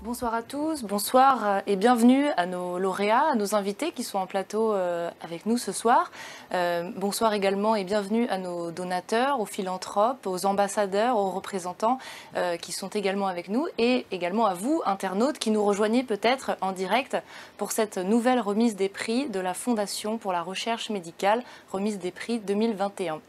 Bonsoir à tous, bonsoir et bienvenue à nos lauréats, à nos invités qui sont en plateau avec nous ce soir. Bonsoir également et bienvenue à nos donateurs, aux philanthropes, aux ambassadeurs, aux représentants qui sont également avec nous et également à vous, internautes, qui nous rejoignez peut-être en direct pour cette nouvelle remise des prix de la Fondation pour la recherche médicale, remise des prix 2021.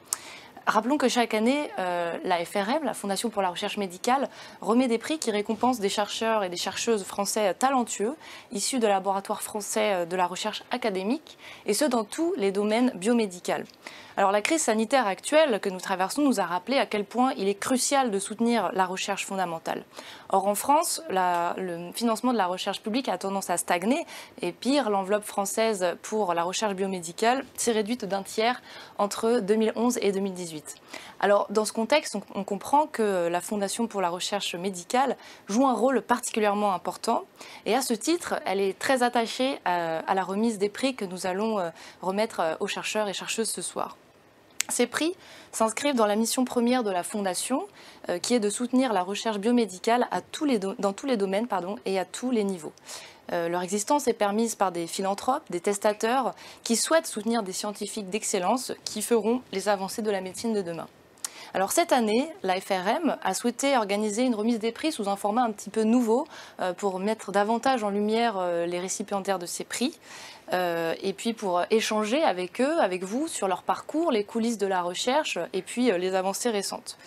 Rappelons que chaque année, la FRM, la Fondation pour la recherche médicale, remet des prix qui récompensent des chercheurs et des chercheuses français talentueux, issus de laboratoires français de la recherche académique, et ce dans tous les domaines biomédicaux. Alors la crise sanitaire actuelle que nous traversons nous a rappelé à quel point il est crucial de soutenir la recherche fondamentale. Or en France, le financement de la recherche publique a tendance à stagner, et pire, l'enveloppe française pour la recherche biomédicale s'est réduite d'un tiers entre 2011 et 2018. Alors, dans ce contexte, on comprend que la Fondation pour la recherche médicale joue un rôle particulièrement important. Et à ce titre, elle est très attachée à la remise des prix que nous allons remettre aux chercheurs et chercheuses ce soir. Ces prix s'inscrivent dans la mission première de la Fondation, qui est de soutenir la recherche biomédicale dans tous les domaines et à tous les niveaux. Leur existence est permise par des philanthropes, des testateurs qui souhaitent soutenir des scientifiques d'excellence qui feront les avancées de la médecine de demain. Alors cette année, la FRM a souhaité organiser une remise des prix sous un format un petit peu nouveau pour mettre davantage en lumière les récipiendaires de ces prix et puis pour échanger avec eux, avec vous, sur leur parcours, les coulisses de la recherche et puis les avancées récentes.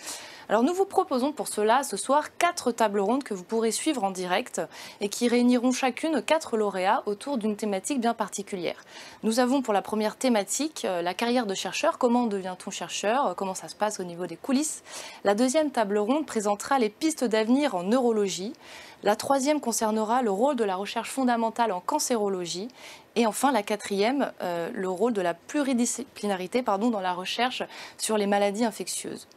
Alors nous vous proposons pour cela ce soir 4 tables rondes que vous pourrez suivre en direct et qui réuniront chacune 4 lauréats autour d'une thématique bien particulière. Nous avons pour la première thématique la carrière de chercheur, comment devient-on chercheur, comment ça se passe au niveau des coulisses. La deuxième table ronde présentera les pistes d'avenir en neurologie. La troisième concernera le rôle de la recherche fondamentale en cancérologie. Et enfin, la quatrième, le rôle de la pluridisciplinarité dans la recherche sur les maladies infectieuses.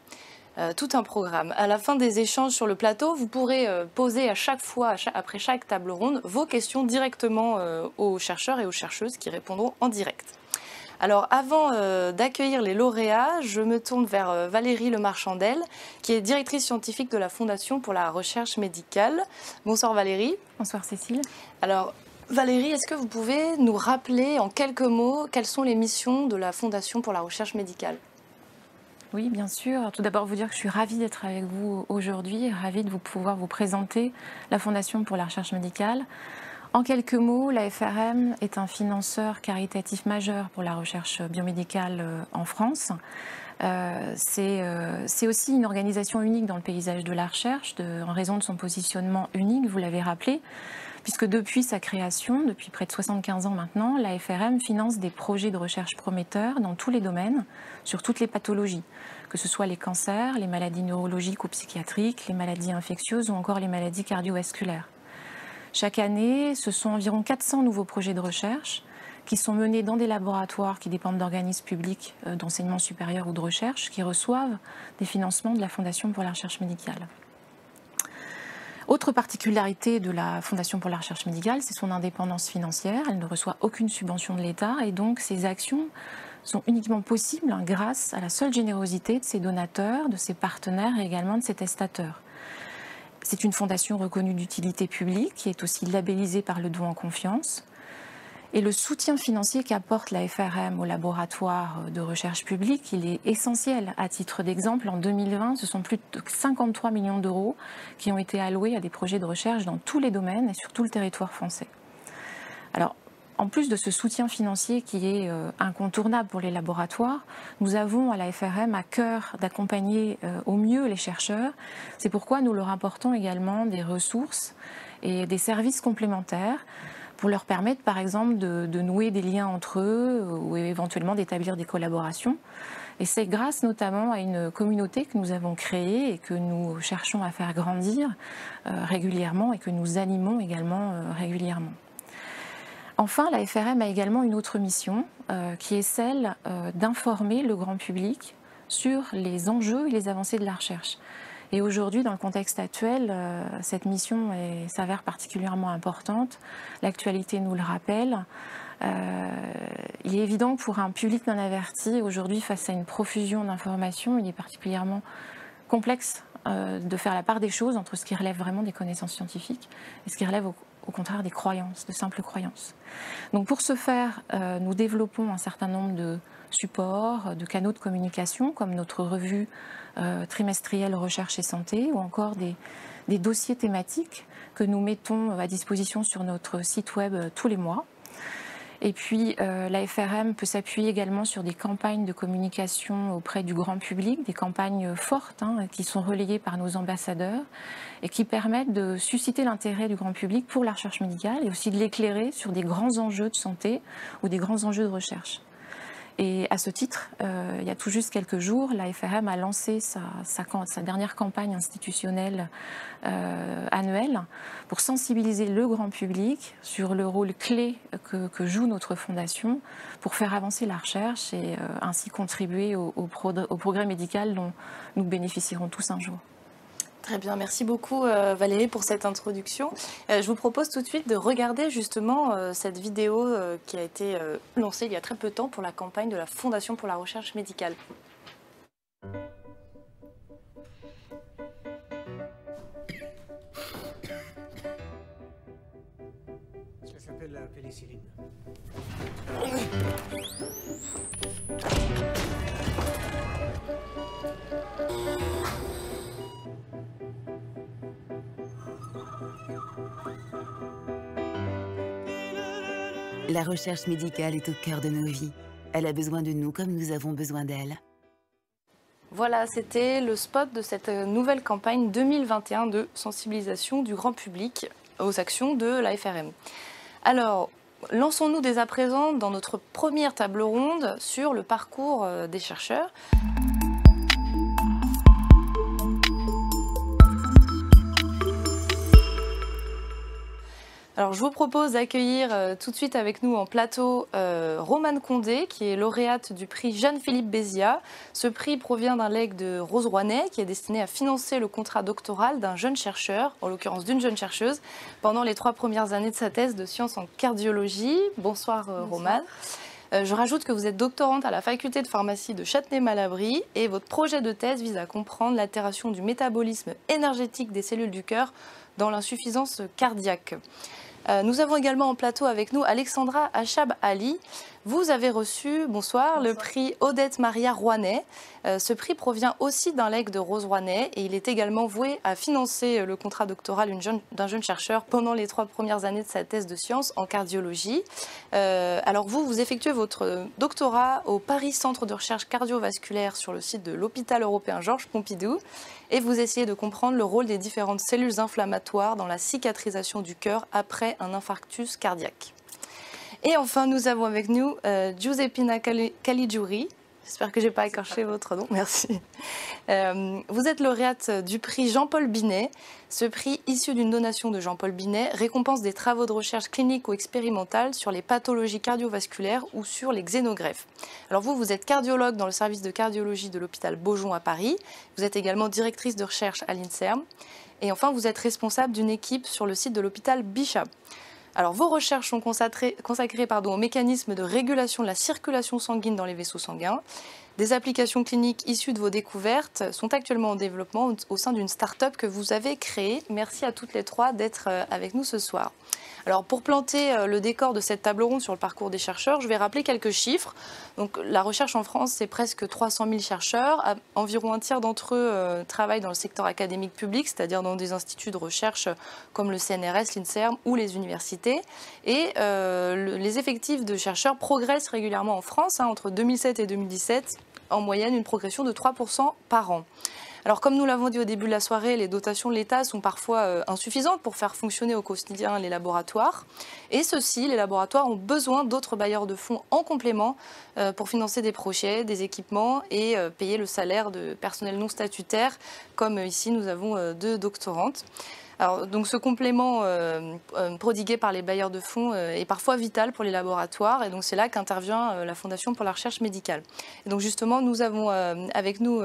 Tout un programme. À la fin des échanges sur le plateau, vous pourrez poser à chaque fois, après chaque table ronde, vos questions directement aux chercheurs et aux chercheuses qui répondront en direct. Alors avant d'accueillir les lauréats, je me tourne vers Valérie Lemarchandel, qui est directrice scientifique de la Fondation pour la recherche médicale. Bonsoir Valérie. Bonsoir Cécile. Alors Valérie, est-ce que vous pouvez nous rappeler en quelques mots quelles sont les missions de la Fondation pour la recherche médicale ? Oui, bien sûr. Tout d'abord, vous dire que je suis ravie d'être avec vous aujourd'hui, ravie de pouvoir vous présenter la Fondation pour la recherche médicale. En quelques mots, la FRM est un financeur caritatif majeur pour la recherche biomédicale en France. C'est aussi une organisation unique dans le paysage de la recherche, en raison de son positionnement unique, vous l'avez rappelé, puisque depuis sa création, depuis près de 75 ans maintenant, la FRM finance des projets de recherche prometteurs dans tous les domaines, sur toutes les pathologies, que ce soit les cancers, les maladies neurologiques ou psychiatriques, les maladies infectieuses ou encore les maladies cardiovasculaires. Chaque année, ce sont environ 400 nouveaux projets de recherche qui sont menés dans des laboratoires qui dépendent d'organismes publics d'enseignement supérieur ou de recherche qui reçoivent des financements de la Fondation pour la recherche médicale. Autre particularité de la Fondation pour la recherche médicale, c'est son indépendance financière. Elle ne reçoit aucune subvention de l'État et donc ses actions sont uniquement possibles grâce à la seule générosité de ses donateurs, de ses partenaires et également de ses testateurs. C'est une fondation reconnue d'utilité publique qui est aussi labellisée par le don en confiance. Et le soutien financier qu'apporte la FRM aux laboratoires de recherche publique, il est essentiel. À titre d'exemple, en 2020, ce sont plus de 53 millions d'euros qui ont été alloués à des projets de recherche dans tous les domaines et sur tout le territoire français. Alors, en plus de ce soutien financier qui est incontournable pour les laboratoires, nous avons à la FRM à cœur d'accompagner au mieux les chercheurs. C'est pourquoi nous leur apportons également des ressources et des services complémentaires pour leur permettre, par exemple, de nouer des liens entre eux ou éventuellement d'établir des collaborations. Et c'est grâce notamment à une communauté que nous avons créée et que nous cherchons à faire grandir régulièrement et que nous animons également régulièrement. Enfin, la FRM a également une autre mission qui est celle d'informer le grand public sur les enjeux et les avancées de la recherche. Et aujourd'hui, dans le contexte actuel, cette mission s'avère particulièrement importante. L'actualité nous le rappelle. Il est évident que pour un public non averti, aujourd'hui, face à une profusion d'informations, il est particulièrement complexe de faire la part des choses entre ce qui relève vraiment des connaissances scientifiques et ce qui relève au contraire des croyances, de simples croyances. Donc pour ce faire, nous développons un certain nombre de supports, de canaux de communication, comme notre revue trimestrielle Recherche et Santé, ou encore des dossiers thématiques que nous mettons à disposition sur notre site web tous les mois. Et puis la FRM peut s'appuyer également sur des campagnes de communication auprès du grand public, des campagnes fortes qui sont relayées par nos ambassadeurs et qui permettent de susciter l'intérêt du grand public pour la recherche médicale et aussi de l'éclairer sur des grands enjeux de santé ou des grands enjeux de recherche. Et à ce titre, il y a tout juste quelques jours, la FRM a lancé sa dernière campagne institutionnelle annuelle pour sensibiliser le grand public sur le rôle clé que joue notre fondation pour faire avancer la recherche et ainsi contribuer au progrès médical dont nous bénéficierons tous un jour. Très bien, merci beaucoup Valérie pour cette introduction. Je vous propose tout de suite de regarder justement cette vidéo qui a été lancée il y a très peu de temps pour la campagne de la Fondation pour la recherche médicale. Ça s'appelle la pénicilline. La recherche médicale est au cœur de nos vies. Elle a besoin de nous comme nous avons besoin d'elle. Voilà, c'était le spot de cette nouvelle campagne 2021 de sensibilisation du grand public aux actions de la FRM. Alors, lançons-nous dès à présent dans notre première table ronde sur le parcours des chercheurs. Alors, je vous propose d'accueillir tout de suite avec nous en plateau Romane Condé, qui est lauréate du prix Jeanne-Philippe Béziat. Ce prix provient d'un legs de Rose Rouanet, qui est destiné à financer le contrat doctoral d'un jeune chercheur, en l'occurrence d'une jeune chercheuse, pendant les 3 premières années de sa thèse de sciences en cardiologie. Bonsoir, Romane. Je rajoute que vous êtes doctorante à la faculté de pharmacie de Châtenay-Malabry et votre projet de thèse vise à comprendre l'altération du métabolisme énergétique des cellules du cœur dans l'insuffisance cardiaque. Nous avons également en plateau avec nous Alexandra Achab Ali. Vous avez reçu, bonsoir, le prix Odette Maria Rouanet. Ce prix provient aussi d'un legs de Rose Rouanet et il est également voué à financer le contrat doctoral d'un jeune chercheur pendant les 3 premières années de sa thèse de sciences en cardiologie. Alors vous effectuez votre doctorat au Paris Centre de recherche cardiovasculaire sur le site de l'hôpital européen Georges Pompidou et vous essayez de comprendre le rôle des différentes cellules inflammatoires dans la cicatrisation du cœur après un infarctus cardiaque. Et enfin, nous avons avec nous Giuseppina Caligiuri. J'espère que je n'ai pas écorché votre nom, merci. Vous êtes lauréate du prix Jean-Paul Binet. Ce prix, issu d'une donation de Jean-Paul Binet, récompense des travaux de recherche clinique ou expérimentale sur les pathologies cardiovasculaires ou sur les xénogreffes. Alors vous êtes cardiologue dans le service de cardiologie de l'hôpital Beaujon à Paris. Vous êtes également directrice de recherche à l'INSERM. Et enfin, vous êtes responsable d'une équipe sur le site de l'hôpital Bichat. Alors, vos recherches sont consacrées au mécanisme de régulation de la circulation sanguine dans les vaisseaux sanguins. Des applications cliniques issues de vos découvertes sont actuellement en développement au sein d'une start-up que vous avez créée. Merci à toutes les 3 d'être avec nous ce soir. Alors, pour planter le décor de cette table ronde sur le parcours des chercheurs, je vais rappeler quelques chiffres. Donc, la recherche en France, c'est presque 300 000 chercheurs. Environ un tiers d'entre eux travaillent dans le secteur académique public, c'est-à-dire dans des instituts de recherche comme le CNRS, l'INSERM ou les universités. Et les effectifs de chercheurs progressent régulièrement en France. Entre 2007 et 2017, en moyenne, une progression de 3% par an. Alors, comme nous l'avons dit au début de la soirée, les dotations de l'État sont parfois insuffisantes pour faire fonctionner au quotidien les laboratoires. Et ceux-ci, les laboratoires, ont besoin d'autres bailleurs de fonds en complément pour financer des projets, des équipements et payer le salaire de personnel non statutaire, comme ici nous avons 2 doctorantes. Alors, donc ce complément prodigué par les bailleurs de fonds est parfois vital pour les laboratoires et donc c'est là qu'intervient la Fondation pour la recherche médicale. Et donc justement, nous avons avec nous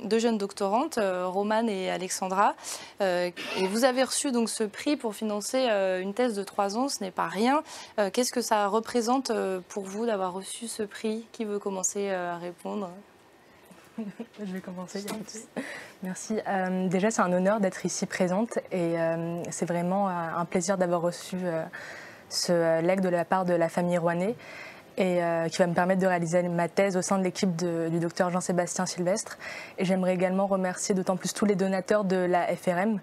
2 jeunes doctorantes, Romane et Alexandra, et vous avez reçu donc ce prix pour financer une thèse de 3 ans, ce n'est pas rien. Qu'est-ce que ça représente pour vous d'avoir reçu ce prix? Qui veut commencer à répondre? Je vais commencer. Merci. Déjà, c'est un honneur d'être ici présente et c'est vraiment un plaisir d'avoir reçu ce legs de la part de la famille Rouanet et qui va me permettre de réaliser ma thèse au sein de l'équipe du docteur Jean-Sébastien Sylvestre. Et j'aimerais également remercier d'autant plus tous les donateurs de la FRM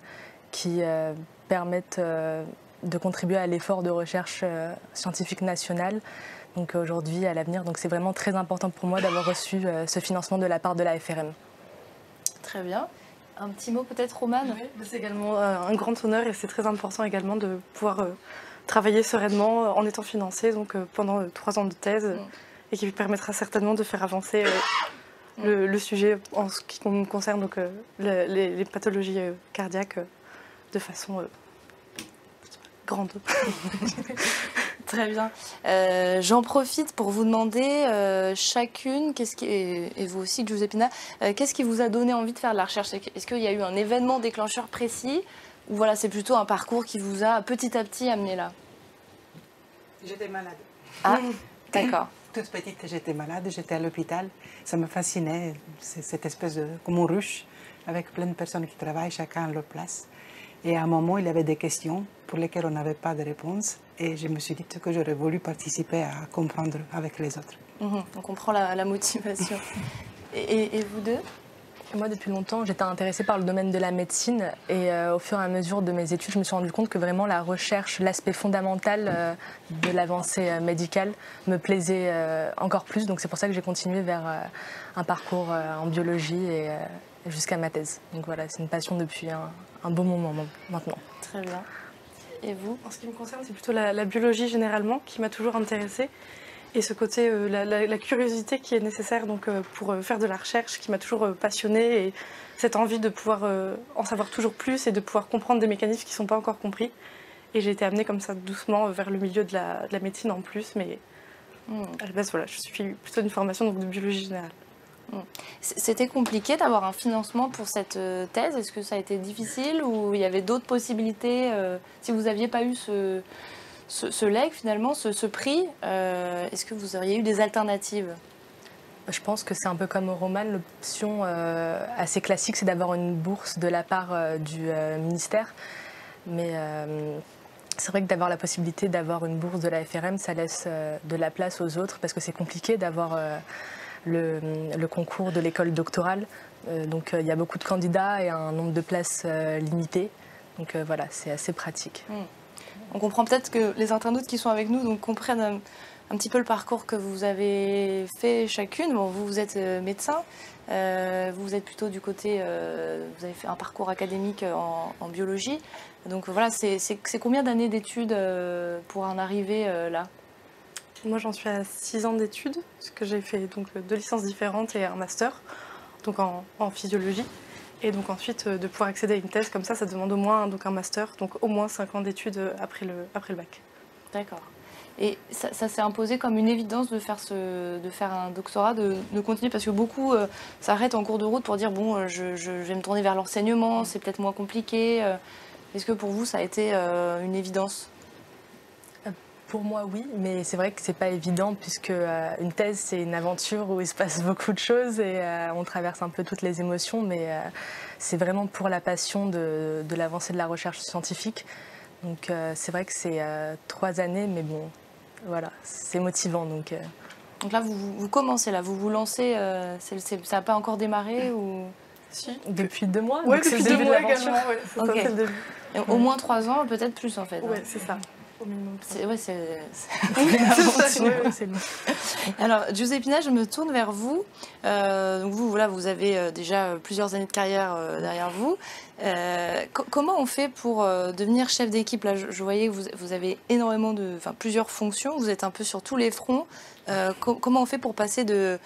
qui permettent de contribuer à l'effort de recherche scientifique nationale. Donc aujourd'hui, à l'avenir, donc c'est vraiment très important pour moi d'avoir reçu ce financement de la part de la FRM. Très bien. Un petit mot peut-être, Romane? Oui, c'est également un grand honneur et c'est très important également de pouvoir travailler sereinement en étant financé donc, pendant 3 ans de thèse et qui permettra certainement de faire avancer le sujet en ce qui me concerne, donc, les pathologies cardiaques de façon grande. Très bien. J'en profite pour vous demander chacune, et vous aussi, Giuseppina, qu'est-ce qui vous a donné envie de faire de la recherche? Est-ce qu'il y a eu un événement déclencheur précis ou voilà, c'est plutôt un parcours qui vous a petit à petit amené là? J'étais malade. Ah, d'accord. Toute petite, j'étais malade, j'étais à l'hôpital. Ça me fascinait, cette espèce de comme une ruche avec plein de personnes qui travaillent, chacun à leur place. Et à un moment, il y avait des questions pour lesquelles on n'avait pas de réponse. Et je me suis dit que j'aurais voulu participer à comprendre avec les autres. On comprend la motivation. Et vous deux? Moi, depuis longtemps, j'étais intéressée par le domaine de la médecine. Et au fur et à mesure de mes études, je me suis rendu compte que vraiment la recherche, l'aspect fondamental de l'avancée médicale me plaisait encore plus. Donc c'est pour ça que j'ai continué vers un parcours en biologie et jusqu'à ma thèse. Donc voilà, c'est une passion depuis un bon moment maintenant. Très bien. Et vous? En ce qui me concerne, c'est plutôt la biologie généralement qui m'a toujours intéressée. Et ce côté, la curiosité qui est nécessaire donc, pour faire de la recherche, qui m'a toujours passionnée. Et cette envie de pouvoir en savoir toujours plus et de pouvoir comprendre des mécanismes qui ne sont pas encore compris. Et j'ai été amenée comme ça doucement vers le milieu de la médecine en plus. Mais à la base, voilà, je suis plutôt d'une formation donc, de biologie générale. C'était compliqué d'avoir un financement pour cette thèse? Est-ce que ça a été difficile ou il y avait d'autres possibilités? Si vous n'aviez pas eu ce legs finalement, ce prix, est-ce que vous auriez eu des alternatives? Je pense que c'est un peu comme au Roman, l'option assez classique, c'est d'avoir une bourse de la part du ministère. Mais c'est vrai que d'avoir la possibilité d'avoir une bourse de la FRM, ça laisse de la place aux autres parce que c'est compliqué d'avoir le concours de l'école doctorale. Donc il y a beaucoup de candidats et un nombre de places limité. Donc voilà, c'est assez pratique. On comprend peut-être que les internautes qui sont avec nous donc, comprennent un petit peu le parcours que vous avez fait chacune. Bon, vous êtes médecin, vous êtes plutôt du côté, vous avez fait un parcours académique en biologie. Donc voilà, c'est combien d'années d'études pour en arriver là? Moi, j'en suis à 6 ans d'études, parce que j'ai fait donc, 2 licences différentes et un master, donc en physiologie. Et donc ensuite, de pouvoir accéder à une thèse comme ça demande au moins donc, un master, donc au moins 5 ans d'études après le bac. D'accord. Et ça s'est imposé comme une évidence de faire un doctorat, de continuer, parce que beaucoup s'arrêtent en cours de route pour dire bon, je vais me tourner vers l'enseignement, c'est peut-être moins compliqué. Est-ce que pour vous, ça a été une évidence? Pour moi, oui, mais c'est vrai que c'est pas évident puisque une thèse, c'est une aventure où il se passe beaucoup de choses et on traverse un peu toutes les émotions, mais c'est vraiment pour la passion de l'avancée de la recherche scientifique. Donc c'est vrai que c'est 3 années, mais bon, voilà, c'est motivant. Donc là, vous commencez, là, vous vous lancez, ça n'a pas encore démarré ou... Si. Depuis 2 mois. Oui, depuis 2 mois également. Ouais, c'est le début. Et au moins 3 ans, peut-être plus en fait. Oui, c'est ça. C'est long. Alors, Giuseppina, je me tourne vers vous. Donc vous avez déjà plusieurs années de carrière derrière vous. Comment on fait pour devenir chef d'équipe? Là, je voyais que vous avez énormément plusieurs fonctions. Vous êtes un peu sur tous les fronts. Comment on fait pour passer de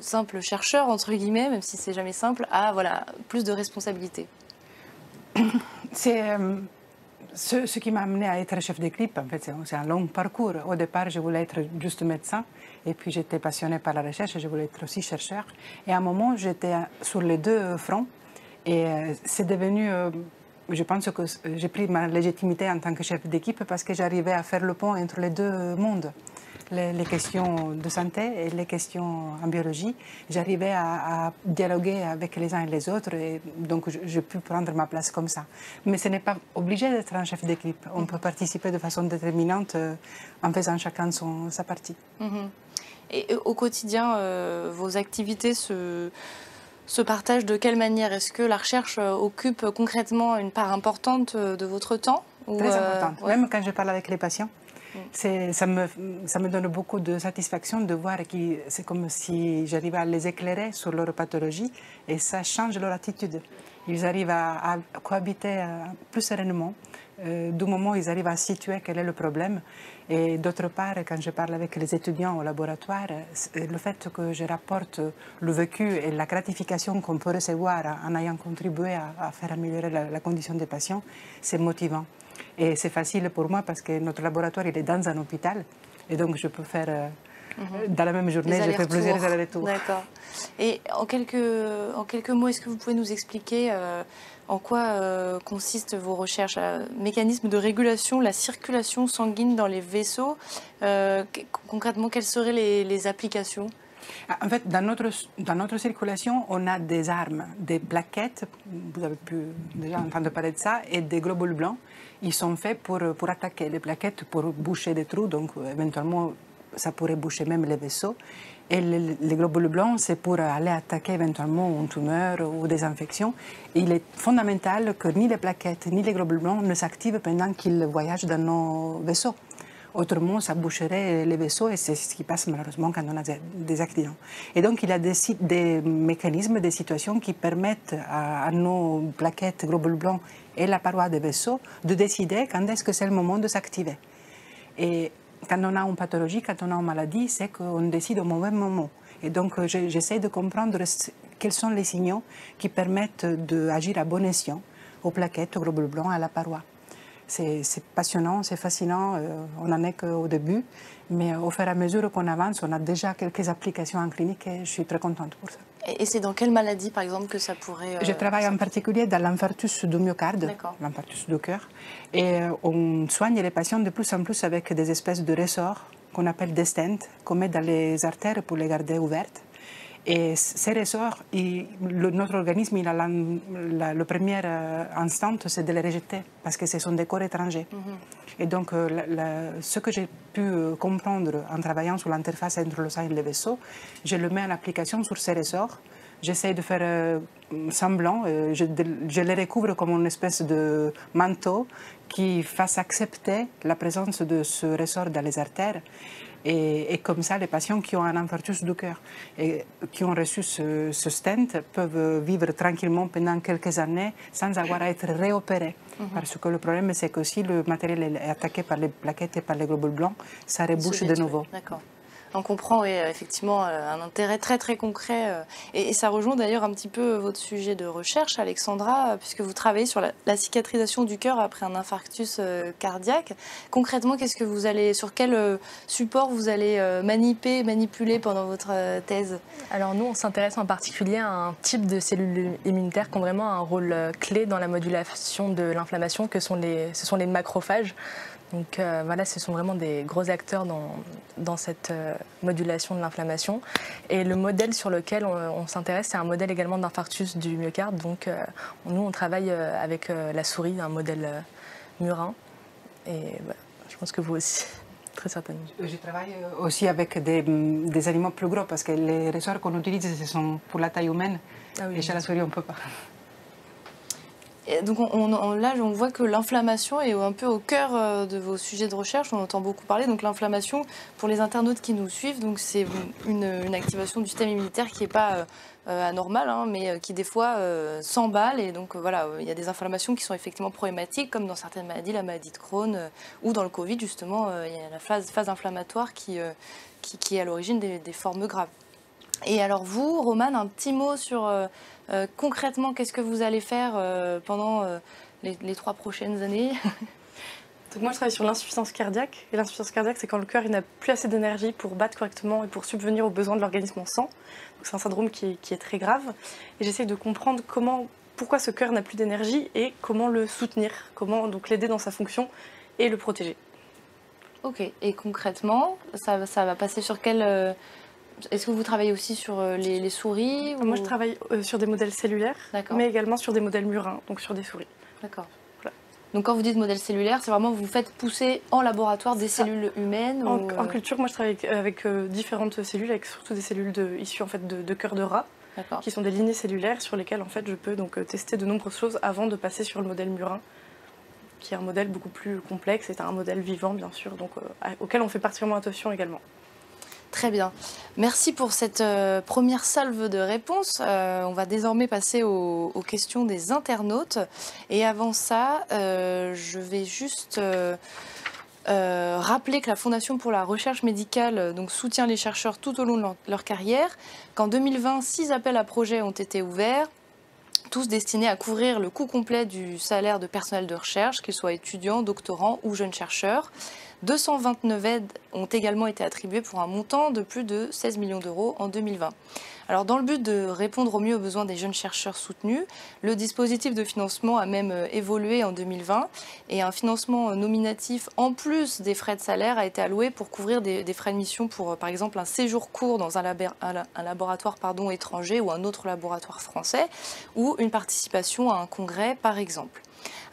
simple chercheur, entre guillemets, même si c'est jamais simple, à voilà, plus de responsabilités? C'est... Ce qui m'a amené à être chef d'équipe, en fait, c'est un long parcours. Au départ, je voulais être juste médecin, et puis j'étais passionnée par la recherche, et je voulais être aussi chercheur. Et à un moment, j'étais sur les 2 fronts, et c'est devenu... je pense que j'ai pris ma légitimité en tant que chef d'équipe parce que j'arrivais à faire le pont entre les 2 mondes. les questions de santé et les questions en biologie. J'arrivais à dialoguer avec les uns et les autres et donc je peux prendre ma place comme ça. Mais ce n'est pas obligé d'être un chef d'équipe. On peut participer de façon déterminante en faisant chacun sa partie. Et au quotidien, vos activités se partagent de quelle manière? Est-ce que la recherche occupe concrètement une part importante de votre temps? Très importante. Ouais. Même quand je parle avec les patients, ça me donne beaucoup de satisfaction de voir que c'est comme si j'arrivais à les éclairer sur leur pathologie et ça change leur attitude. Ils arrivent à cohabiter plus sereinement du moment où ils arrivent à situer quel est le problème. Et d'autre part, quand je parle avec les étudiants au laboratoire, le fait que je rapporte le vécu et la gratification qu'on peut recevoir en ayant contribué à faire améliorer la condition des patients, c'est motivant. Et c'est facile pour moi parce que notre laboratoire il est dans un hôpital et donc je peux faire dans la même journée, je fais plusieurs allers-retours. D'accord. Et en quelques mots, est-ce que vous pouvez nous expliquer en quoi consistent vos recherches? Mécanisme de régulation, la circulation sanguine dans les vaisseaux. Concrètement, quelles seraient les applications? En fait, dans notre circulation, on a des armes, des plaquettes, vous avez pu déjà entendre parler de ça, et des globules blancs. Ils sont faits pour attaquer les plaquettes, pour boucher des trous, donc éventuellement ça pourrait boucher même les vaisseaux. Et les globules blancs, c'est pour aller attaquer éventuellement une tumeur ou des infections. Il est fondamental que ni les plaquettes ni les globules blancs ne s'activent pendant qu'ils voyagent dans nos vaisseaux. Autrement, ça boucherait les vaisseaux et c'est ce qui passe malheureusement quand on a des accidents. Et donc, il y a des mécanismes, des situations qui permettent à nos plaquettes, globules blancs et la paroi des vaisseaux de décider quand est-ce que c'est le moment de s'activer. Et quand on a une pathologie, quand on a une maladie, c'est qu'on décide au mauvais moment. Et donc, j'essaie de comprendre quels sont les signaux qui permettent d'agir à bon escient aux plaquettes, aux globules blancs, à la paroi. C'est passionnant, c'est fascinant, on n'en est qu'au début, mais au fur et à mesure qu'on avance, on a déjà quelques applications en clinique et je suis très contente pour ça. Et c'est dans quelle maladie, par exemple, que ça pourrait... Je travaille en particulier dans l'infarctus du myocarde, l'infarctus du cœur, et on soigne les patients de plus en plus avec des espèces de ressorts qu'on appelle des stents, qu'on met dans les artères pour les garder ouvertes. Et ces ressorts, notre organisme, il a le premier instant, c'est de les rejeter, parce que ce sont des corps étrangers. Et donc, ce que j'ai pu comprendre en travaillant sur l'interface entre le sang et le vaisseau, je le mets en application sur ces ressorts. J'essaie de faire semblant, je les recouvre comme une espèce de manteau qui fasse accepter la présence de ce ressort dans les artères. Et comme ça, les patients qui ont un infarctus du cœur et qui ont reçu ce stent peuvent vivre tranquillement pendant quelques années sans avoir à être réopérés. Parce que le problème, c'est que si le matériel est attaqué par les plaquettes et par les globules blancs, ça rebouche de nouveau. D'accord. On comprend effectivement un intérêt très très concret et ça rejoint d'ailleurs un petit peu votre sujet de recherche, Alexandra, puisque vous travaillez sur la cicatrisation du cœur après un infarctus cardiaque. Concrètement, sur quel support vous allez manipuler pendant votre thèse? Alors nous, on s'intéresse en particulier à un type de cellules immunitaires qui ont vraiment un rôle clé dans la modulation de l'inflammation, ce sont les macrophages. Donc voilà, ce sont vraiment des gros acteurs dans cette modulation de l'inflammation. Et le modèle sur lequel on s'intéresse, c'est un modèle également d'infarctus du myocarde. Donc nous, on travaille avec la souris, un modèle murin. Et voilà, je pense que vous aussi, très certainement. Je travaille aussi avec des animaux plus gros parce que les ressorts qu'on utilise, ce sont pour la taille humaine. Ah oui, et chez la souris, on ne peut pas. Et donc là, on voit que l'inflammation est un peu au cœur de vos sujets de recherche. On entend beaucoup parler. Donc l'inflammation, pour les internautes qui nous suivent, donc c'est une activation du système immunitaire qui n'est pas anormale, mais qui des fois s'emballe. Et donc voilà, il y a des inflammations qui sont effectivement problématiques, comme dans certaines maladies, la maladie de Crohn ou dans le Covid justement, il y a la phase inflammatoire qui est à l'origine des formes graves. Et alors vous, Romane, un petit mot sur concrètement qu'est-ce que vous allez faire pendant les 3 prochaines années? Donc moi je travaille sur l'insuffisance cardiaque. Et l'insuffisance cardiaque, c'est quand le cœur n'a plus assez d'énergie pour battre correctement et pour subvenir aux besoins de l'organisme en sang. C'est un syndrome qui est très grave. Et j'essaie de comprendre pourquoi ce cœur n'a plus d'énergie et comment le soutenir, comment donc l'aider dans sa fonction et le protéger. Ok. Et concrètement, ça va passer sur quel... Est-ce que vous travaillez aussi sur les souris Moi, je travaille sur des modèles cellulaires, mais également sur des modèles murins, donc sur des souris. D'accord. Voilà. Donc quand vous dites modèle cellulaire, c'est vraiment vous faites pousser en laboratoire des cellules humaines en culture, moi, je travaille avec différentes cellules, avec surtout des cellules issues en fait, de cœur de rat, qui sont des lignées cellulaires sur lesquelles en fait, je peux donc tester de nombreuses choses avant de passer sur le modèle murin, qui est un modèle beaucoup plus complexe, c'est un modèle vivant bien sûr, donc, auquel on fait particulièrement attention également. Très bien. Merci pour cette première salve de réponses. On va désormais passer aux questions des internautes. Et avant ça, je vais juste rappeler que la Fondation pour la recherche médicale donc, soutient les chercheurs tout au long de leur carrière, qu'en 2020, 6 appels à projets ont été ouverts, tous destinés à couvrir le coût complet du salaire de personnel de recherche, qu'ils soient étudiants, doctorants ou jeunes chercheurs. 229 aides ont également été attribuées pour un montant de plus de 16 millions d'euros en 2020. Alors, dans le but de répondre au mieux aux besoins des jeunes chercheurs soutenus, le dispositif de financement a même évolué en 2020 et un financement nominatif en plus des frais de salaire a été alloué pour couvrir des frais de mission pour, par exemple, un séjour court dans un laboratoire étranger ou un autre laboratoire français ou une participation à un congrès, par exemple.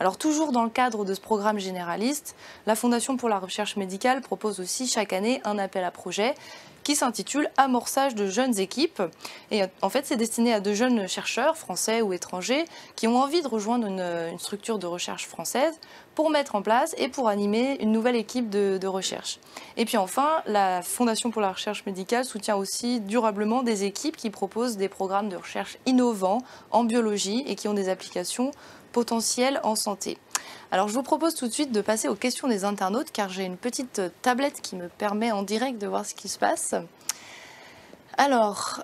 Alors toujours dans le cadre de ce programme généraliste, la Fondation pour la recherche médicale propose aussi chaque année un appel à projet qui s'intitule « Amorçage de jeunes équipes ». Et en fait, c'est destiné à de jeunes chercheurs, français ou étrangers, qui ont envie de rejoindre une structure de recherche française pour mettre en place et pour animer une nouvelle équipe de recherche. Et puis enfin, la Fondation pour la recherche médicale soutient aussi durablement des équipes qui proposent des programmes de recherche innovants en biologie et qui ont des applications potentielles en santé. Alors je vous propose tout de suite de passer aux questions des internautes car j'ai une petite tablette qui me permet en direct de voir ce qui se passe. Alors,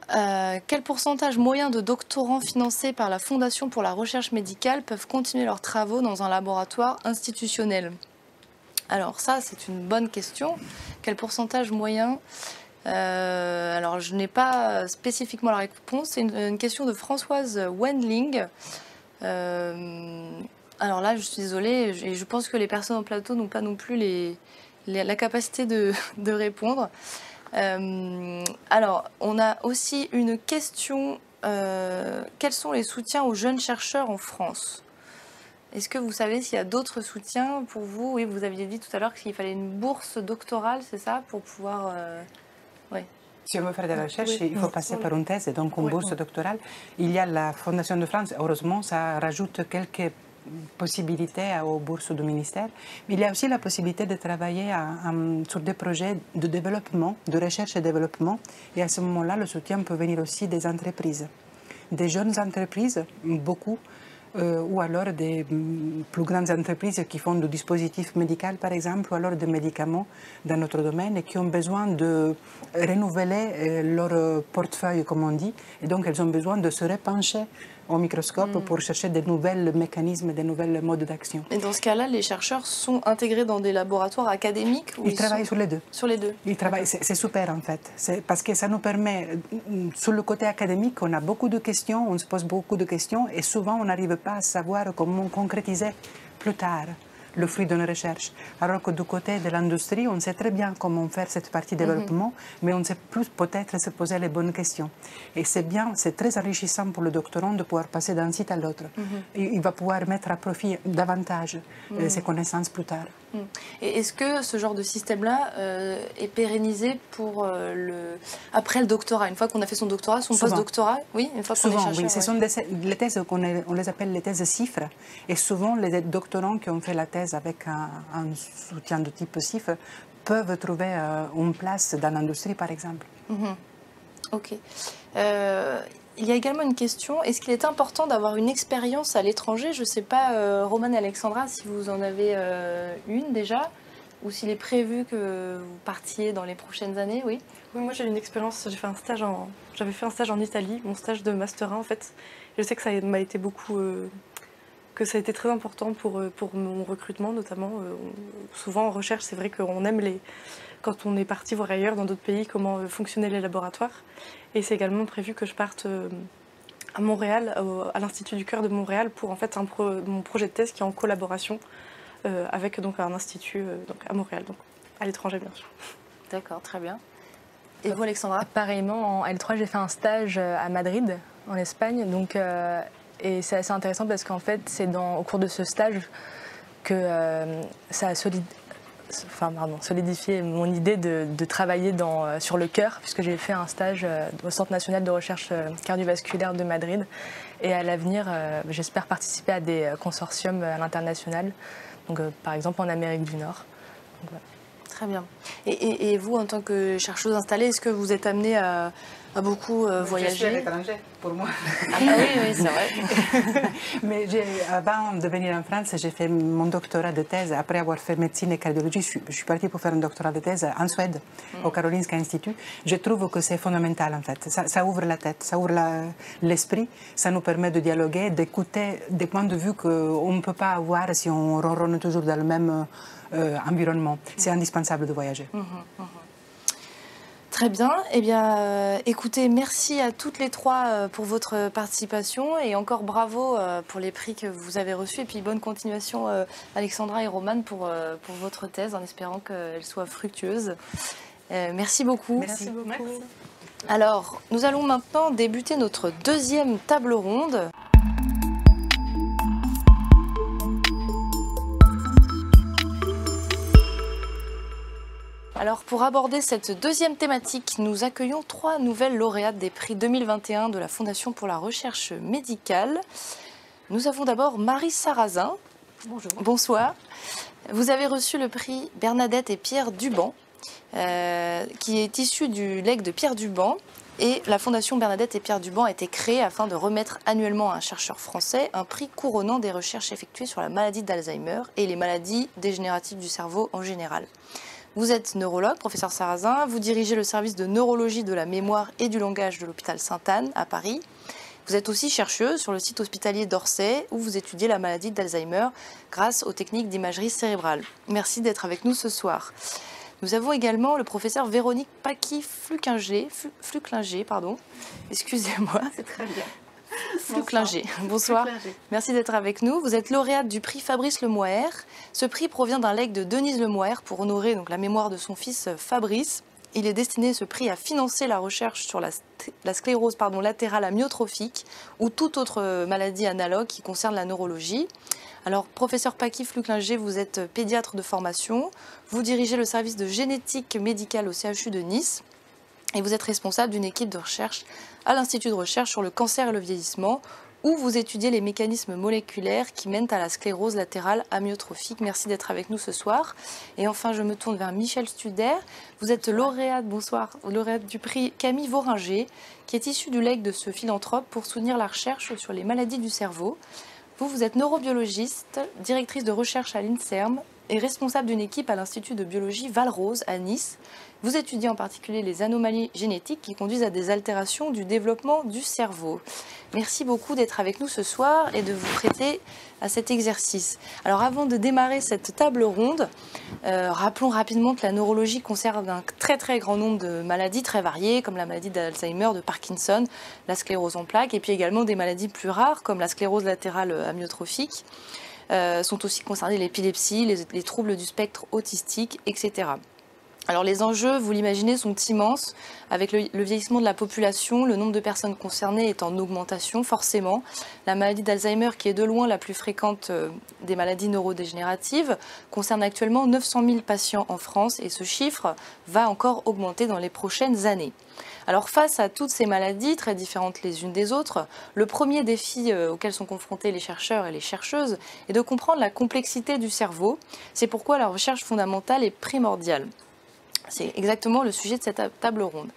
quel pourcentage moyen de doctorants financés par la Fondation pour la recherche médicale peuvent continuer leurs travaux dans un laboratoire institutionnel? Alors ça, c'est une bonne question. Quel pourcentage moyen? Alors je n'ai pas spécifiquement la réponse. C'est une question de Françoise Wendling. Alors là, je suis désolée, et je pense que les personnes en plateau n'ont pas non plus la capacité de répondre. Alors, on a aussi une question. Quels sont les soutiens aux jeunes chercheurs en France? Est-ce que vous savez s'il y a d'autres soutiens pour vous? Oui, vous aviez dit tout à l'heure qu'il fallait une bourse doctorale, c'est ça, pour pouvoir... Oui. Si on veut faire de la recherche, il faut passer par une thèse, et donc une bourse doctorale. Il y a la Fondation de France, heureusement, ça rajoute quelques possibilités aux bourses du ministère. Mais il y a aussi la possibilité de travailler sur des projets de développement, de recherche et développement. Et à ce moment-là, le soutien peut venir aussi des entreprises. Des jeunes entreprises, beaucoup, ou alors des plus grandes entreprises qui font du dispositif médical, par exemple, ou alors des médicaments dans notre domaine et qui ont besoin de renouveler leur portefeuille, comme on dit. Et donc, elles ont besoin de se repencher au microscope pour chercher de nouveaux mécanismes, de nouveaux modes d'action. Et dans ce cas-là, les chercheurs sont intégrés dans des laboratoires académiques? Ils travaillent sur les deux. Sur les deux. Ils travaillent, c'est super en fait. Parce que ça nous permet, sur le côté académique, on a beaucoup de questions, on se pose beaucoup de questions et souvent on n'arrive pas à savoir comment concrétiser plus tard le fruit de nos recherches. Alors que du côté de l'industrie, on sait très bien comment faire cette partie développement, mais on ne sait plus peut-être se poser les bonnes questions. Et c'est bien, c'est très enrichissant pour le doctorant de pouvoir passer d'un site à l'autre. Il va pouvoir mettre à profit davantage ses connaissances plus tard. Et est-ce que ce genre de système-là est pérennisé pour après le doctorat? Une fois qu'on a fait son doctorat, son post-doctorat? Oui, une fois qu'on est chercheur. Oui, ce sont les thèses on les appelle les thèses CIFRE. Et souvent, les doctorants qui ont fait la thèse avec un soutien de type CIFRE peuvent trouver une place dans l'industrie, par exemple. Ok. Il y a également une question. Est-ce qu'il est important d'avoir une expérience à l'étranger? Je ne sais pas, Romane et Alexandra, si vous en avez une déjà, ou s'il est prévu que vous partiez dans les prochaines années, oui? Oui, moi j'ai eu une expérience, j'avais fait un stage en Italie, mon stage de Master 1 en fait. Je sais que ça m'a été beaucoup... que ça a été très important pour mon recrutement notamment. Souvent en recherche, c'est vrai qu'on aime quand on est parti voir ailleurs dans d'autres pays comment fonctionnaient les laboratoires. Et c'est également prévu que je parte à Montréal, à l'Institut du Cœur de Montréal, pour en fait mon projet de thèse qui est en collaboration avec donc, un institut donc, à Montréal. Donc. à l'étranger, bien sûr. D'accord, très bien. Et vous, Alexandra? Pareillement, en L3, j'ai fait un stage à Madrid, en Espagne. Donc, et c'est assez intéressant parce qu'en fait, c'est au cours de ce stage que ça a solidifié mon idée de travailler sur le cœur, puisque j'ai fait un stage au Centre national de recherche cardiovasculaire de Madrid. Et à l'avenir, j'espère participer à des consortiums à l'international, donc par exemple en Amérique du Nord. Donc, voilà. Très bien. Et vous, en tant que chercheuse installée, est-ce que vous êtes amenée à beaucoup voyager? Je suis à l'étranger, pour moi. Ah bah oui, c'est vrai. Mais avant de venir en France, j'ai fait mon doctorat de thèse. Après avoir fait médecine et cardiologie, je suis partie pour faire un doctorat de thèse en Suède, au Karolinska Institut. Je trouve que c'est fondamental, en fait. Ça ouvre la tête, ça ouvre l'esprit, ça nous permet de dialoguer, d'écouter des points de vue qu'on ne peut pas avoir si on ronronne toujours dans le même environnement. C'est indispensable de voyager. Très bien. Eh bien, écoutez, merci à toutes les trois pour votre participation et encore bravo pour les prix que vous avez reçus. Et puis, bonne continuation, Alexandra et Romane, pour votre thèse, en espérant qu'elle soit fructueuse. Merci beaucoup. Merci beaucoup. Merci. Alors, nous allons maintenant débuter notre deuxième table ronde. Alors, pour aborder cette deuxième thématique, nous accueillons 3 nouvelles lauréates des prix 2021 de la Fondation pour la recherche médicale. Nous avons d'abord Marie Sarrazin. Bonjour. Bonsoir. Vous avez reçu le prix Bernadette et Pierre Duban, qui est issu du legs de Pierre Duban. Et la Fondation Bernadette et Pierre Duban a été créée afin de remettre annuellement à un chercheur français un prix couronnant des recherches effectuées sur la maladie d'Alzheimer et les maladies dégénératives du cerveau en général. Vous êtes neurologue, professeur Sarrazin, vous dirigez le service de neurologie de la mémoire et du langage de l'hôpital Sainte-Anne à Paris. Vous êtes aussi chercheuse sur le site hospitalier d'Orsay où vous étudiez la maladie d'Alzheimer grâce aux techniques d'imagerie cérébrale. Merci d'être avec nous ce soir. Nous avons également le professeur Véronique Paquis-Flucklinger, excusez-moi. C'est très bien. Flucklinger. Bonsoir. Merci d'être avec nous. Vous êtes lauréate du prix Fabrice Lemoyer. Ce prix provient d'un legs de Denise Lemoyer pour honorer donc, la mémoire de son fils Fabrice. Il est destiné, ce prix, à financer la recherche sur la sclérose latérale amyotrophique ou toute autre maladie analogue qui concerne la neurologie. Alors, professeur Paquis-Flucklinger, vous êtes pédiatre de formation. Vous dirigez le service de génétique médicale au CHU de Nice. Et vous êtes responsable d'une équipe de recherche à l'Institut de recherche sur le cancer et le vieillissement, où vous étudiez les mécanismes moléculaires qui mènent à la sclérose latérale amyotrophique. Merci d'être avec nous ce soir. Et enfin, je me tourne vers Michel Studer. Vous êtes lauréate, lauréate du prix Camille Voringer, qui est issu du legs de ce philanthrope pour soutenir la recherche sur les maladies du cerveau. Vous êtes neurobiologiste, directrice de recherche à l'INSERM et responsable d'une équipe à l'Institut de biologie Val-Rose à Nice. Vous étudiez en particulier les anomalies génétiques qui conduisent à des altérations du développement du cerveau. Merci beaucoup d'être avec nous ce soir et de vous prêter à cet exercice. Alors avant de démarrer cette table ronde, rappelons rapidement que la neurologie concerne un très très grand nombre de maladies très variées, comme la maladie d'Alzheimer, de Parkinson, la sclérose en plaques, et puis également des maladies plus rares comme la sclérose latérale amyotrophique. Sont aussi concernés l'épilepsie, les troubles du spectre autistique, etc. Alors les enjeux, vous l'imaginez, sont immenses. Avec le vieillissement de la population, le nombre de personnes concernées est en augmentation, forcément. La maladie d'Alzheimer, qui est de loin la plus fréquente des maladies neurodégénératives, concerne actuellement 900 000 patients en France et ce chiffre va encore augmenter dans les prochaines années. Alors face à toutes ces maladies, très différentes les unes des autres, le premier défi auquel sont confrontés les chercheurs et les chercheuses est de comprendre la complexité du cerveau. C'est pourquoi la recherche fondamentale est primordiale. C'est exactement le sujet de cette table ronde.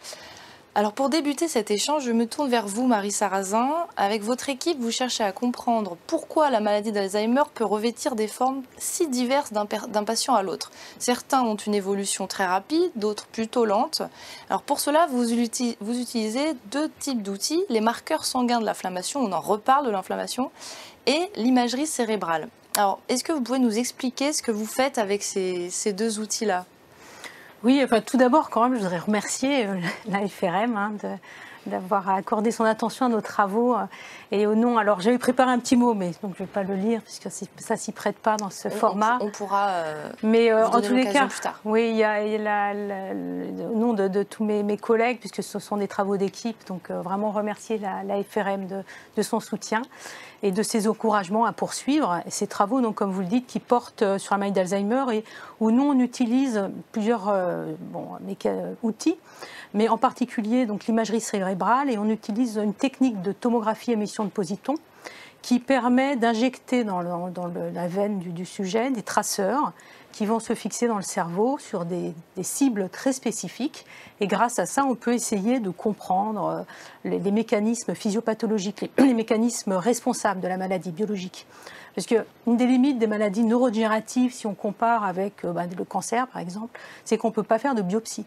Alors pour débuter cet échange, je me tourne vers vous, Marie Sarrazin. Avec votre équipe, vous cherchez à comprendre pourquoi la maladie d'Alzheimer peut revêtir des formes si diverses d'un patient à l'autre. Certains ont une évolution très rapide, d'autres plutôt lente. Alors pour cela, vous utilisez 2 types d'outils, les marqueurs sanguins de l'inflammation, on en reparle de l'inflammation, et l'imagerie cérébrale. Alors est-ce que vous pouvez nous expliquer ce que vous faites avec ces 2 outils-là ? Oui, enfin, tout d'abord, quand même, je voudrais remercier la FRM d'avoir accordé son attention à nos travaux. Et au nom, alors j'avais préparé un petit mot, mais donc je ne vais pas le lire puisque ça s'y prête pas dans ce format. On pourra. Mais en tous les cas, plus tard. oui, il y a au nom de tous mes collègues, puisque ce sont des travaux d'équipe, donc vraiment remercier la FRM de son soutien et de ses encouragements à poursuivre. Et ces travaux, donc, comme vous le dites, qui portent sur la maladie d'Alzheimer et où nous, on utilise plusieurs outils, mais en particulier donc l'imagerie cérébrale, et on utilise une technique de tomographie émission de positons qui permet d'injecter dans la veine du sujet des traceurs qui vont se fixer dans le cerveau sur des cibles très spécifiques. Et grâce à ça, on peut essayer de comprendre les mécanismes physiopathologiques, les mécanismes responsables de la maladie biologique. Parce qu'une des limites des maladies neurodégénératives, si on compare avec le cancer, par exemple, c'est qu'on ne peut pas faire de biopsie.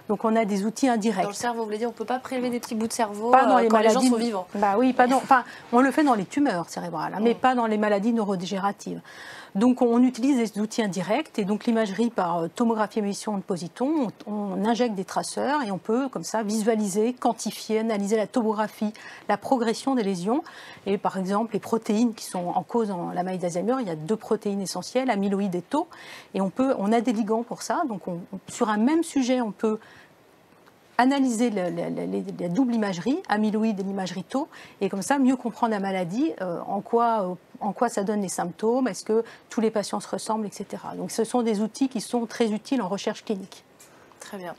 Donc on a des outils indirects. Dans le cerveau, vous voulez dire, on ne peut pas prélever des petits bouts de cerveau pas dans les quand maladies, les gens sont vivants. Oui, on le fait dans les tumeurs cérébrales, mais pas dans les maladies neurodégénératives. Donc on utilise des outils indirects, et donc l'imagerie par tomographie émission de positons, on injecte des traceurs et on peut comme ça visualiser, quantifier, analyser la tomographie, la progression des lésions. Et par exemple, les protéines qui sont en cause dans la maladie d'Alzheimer, il y a 2 protéines essentielles, amyloïdes et tau, et on a des ligands pour ça. Donc sur un même sujet, on peut analyser la double imagerie, amyloïde et l'imagerie tau, et comme ça mieux comprendre la maladie, en quoi ça donne les symptômes, est-ce que tous les patients se ressemblent, etc. Donc ce sont des outils qui sont très utiles en recherche clinique. Très bien.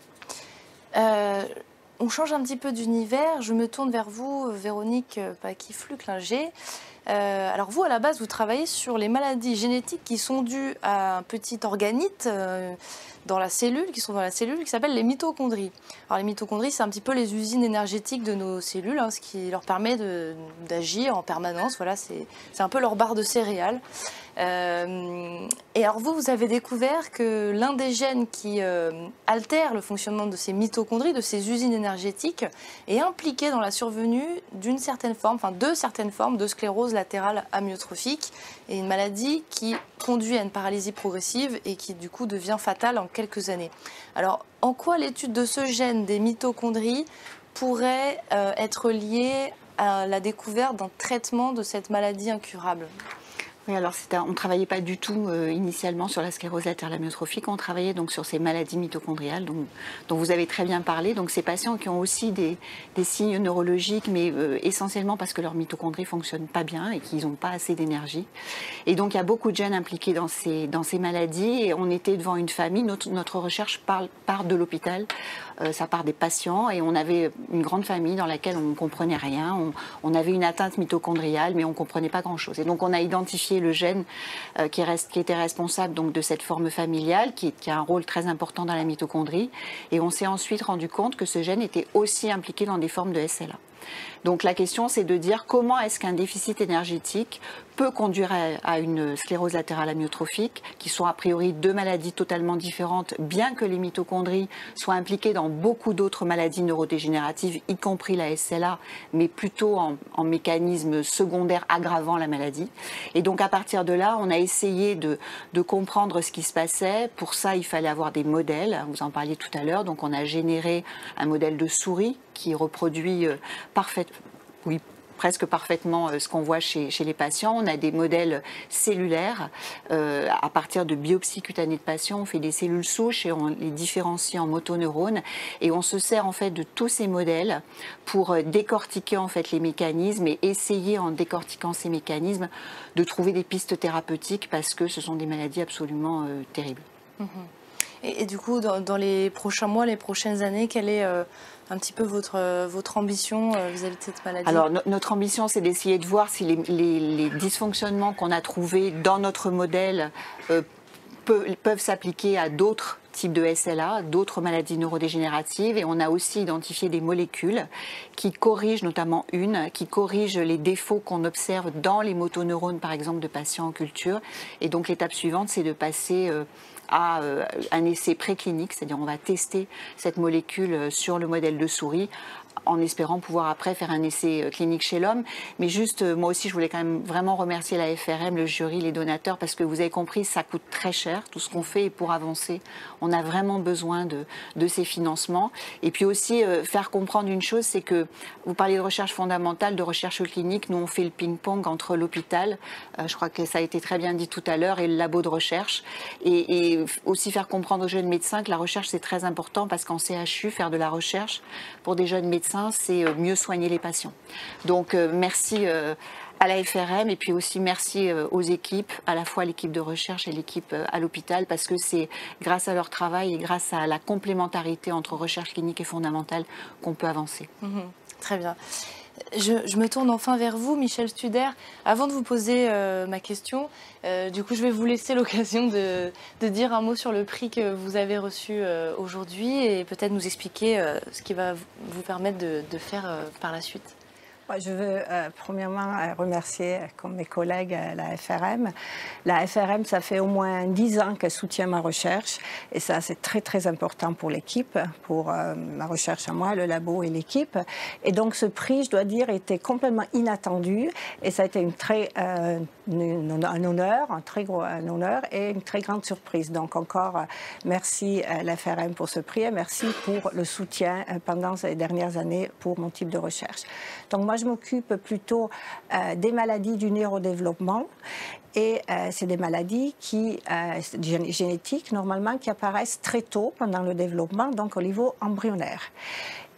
On change un petit peu d'univers. Je me tourne vers vous, Véronique Paquis-Flucklinger. Alors vous, à la base, vous travaillez sur les maladies génétiques qui sont dues à un petit organite dans la cellule, qui s'appelle les mitochondries. Alors les mitochondries, c'est un petit peu les usines énergétiques de nos cellules, ce qui leur permet d'agir en permanence. Voilà, c'est un peu leur barre de céréales. Et alors vous avez découvert que l'un des gènes qui altère le fonctionnement de ces mitochondries, de ces usines énergétiques, est impliqué dans la survenue de certaines formes de sclérose latérale amyotrophique, et une maladie qui conduit à une paralysie progressive et qui du coup devient fatale en quelques années. Alors en quoi l'étude de ce gène des mitochondries pourrait être liée à la découverte d'un traitement de cette maladie incurable ? Oui, alors on ne travaillait pas du tout initialement sur la sclérose latérale amyotrophique, on travaillait donc sur ces maladies mitochondriales dont vous avez très bien parlé. Donc ces patients qui ont aussi des signes neurologiques, mais essentiellement parce que leurs mitochondries ne fonctionnent pas bien et qu'ils n'ont pas assez d'énergie. Et donc il y a beaucoup de gènes impliqués dans ces maladies, et on était devant une famille. Notre recherche part de l'hôpital, ça part des patients, et on avait une grande famille dans laquelle on ne comprenait rien. On avait une atteinte mitochondriale, mais on ne comprenait pas grand-chose. Et donc on a identifié le gène qui était responsable donc de cette forme familiale, qui a un rôle très important dans la mitochondrie. Et on s'est ensuite rendu compte que ce gène était aussi impliqué dans des formes de SLA. Donc la question, c'est de dire comment est-ce qu'un déficit énergétique peut conduire à une sclérose latérale amyotrophique, qui sont a priori 2 maladies totalement différentes, bien que les mitochondries soient impliquées dans beaucoup d'autres maladies neurodégénératives, y compris la SLA, mais plutôt en mécanisme secondaire aggravant la maladie. Et donc à partir de là, on a essayé de comprendre ce qui se passait. Pour ça, il fallait avoir des modèles, vous en parliez tout à l'heure, donc on a généré un modèle de souris qui reproduit presque parfaitement ce qu'on voit chez les patients. On a des modèles cellulaires. À partir de biopsies cutanées de patients, on fait des cellules souches et on les différencie en motoneurones. Et on se sert en fait de tous ces modèles pour décortiquer en fait les mécanismes et essayer, en décortiquant ces mécanismes, de trouver des pistes thérapeutiques, parce que ce sont des maladies absolument terribles. Et du coup, dans les prochains mois, les prochaines années, quelle est un petit peu votre ambition vis-à-vis de cette maladie? Alors, notre ambition, c'est d'essayer de voir si les dysfonctionnements qu'on a trouvés dans notre modèle peuvent s'appliquer à d'autres types de SLA, d'autres maladies neurodégénératives. Et on a aussi identifié des molécules qui corrigent, notamment qui corrige les défauts qu'on observe dans les motoneurones, par exemple, de patients en culture. Et donc, l'étape suivante, c'est de passer à un essai préclinique, c'est-à-dire on va tester cette molécule sur le modèle de souris en espérant pouvoir après faire un essai clinique chez l'homme. Mais juste, moi aussi, je voulais quand même vraiment remercier la FRM, le jury, les donateurs, parce que vous avez compris, ça coûte très cher, tout ce qu'on fait, et pour avancer, on a vraiment besoin de ces financements. Et puis aussi, faire comprendre une chose, c'est que vous parliez de recherche fondamentale, de recherche clinique, nous on fait le ping-pong entre l'hôpital, je crois que ça a été très bien dit tout à l'heure, et le labo de recherche, et aussi faire comprendre aux jeunes médecins que la recherche c'est très important, parce qu'en CHU, faire de la recherche pour des jeunes médecins, c'est mieux soigner les patients. Donc merci à la FRM, et puis aussi merci aux équipes, à la fois l'équipe de recherche et l'équipe à l'hôpital, parce que c'est grâce à leur travail et grâce à la complémentarité entre recherche clinique et fondamentale qu'on peut avancer. Très bien. Je me tourne enfin vers vous, Michel Studer. Avant de vous poser ma question, du coup, je vais vous laisser l'occasion de dire un mot sur le prix que vous avez reçu aujourd'hui et peut-être nous expliquer ce qui va vous permettre de faire par la suite. Je veux premièrement remercier, comme mes collègues, la FRM. La FRM, ça fait au moins 10 ans qu'elle soutient ma recherche, et ça, c'est très, très important pour l'équipe, pour ma recherche à moi, le labo et l'équipe. Et donc, ce prix, je dois dire, était complètement inattendu, et ça a été un honneur, un très gros honneur et une très grande surprise. Donc, encore, merci à la FRM pour ce prix, et merci pour le soutien pendant ces dernières années pour mon type de recherche. Donc, moi, je m'occupe plutôt des maladies du neurodéveloppement, et c'est des maladies génétiques normalement qui apparaissent très tôt pendant le développement, donc au niveau embryonnaire.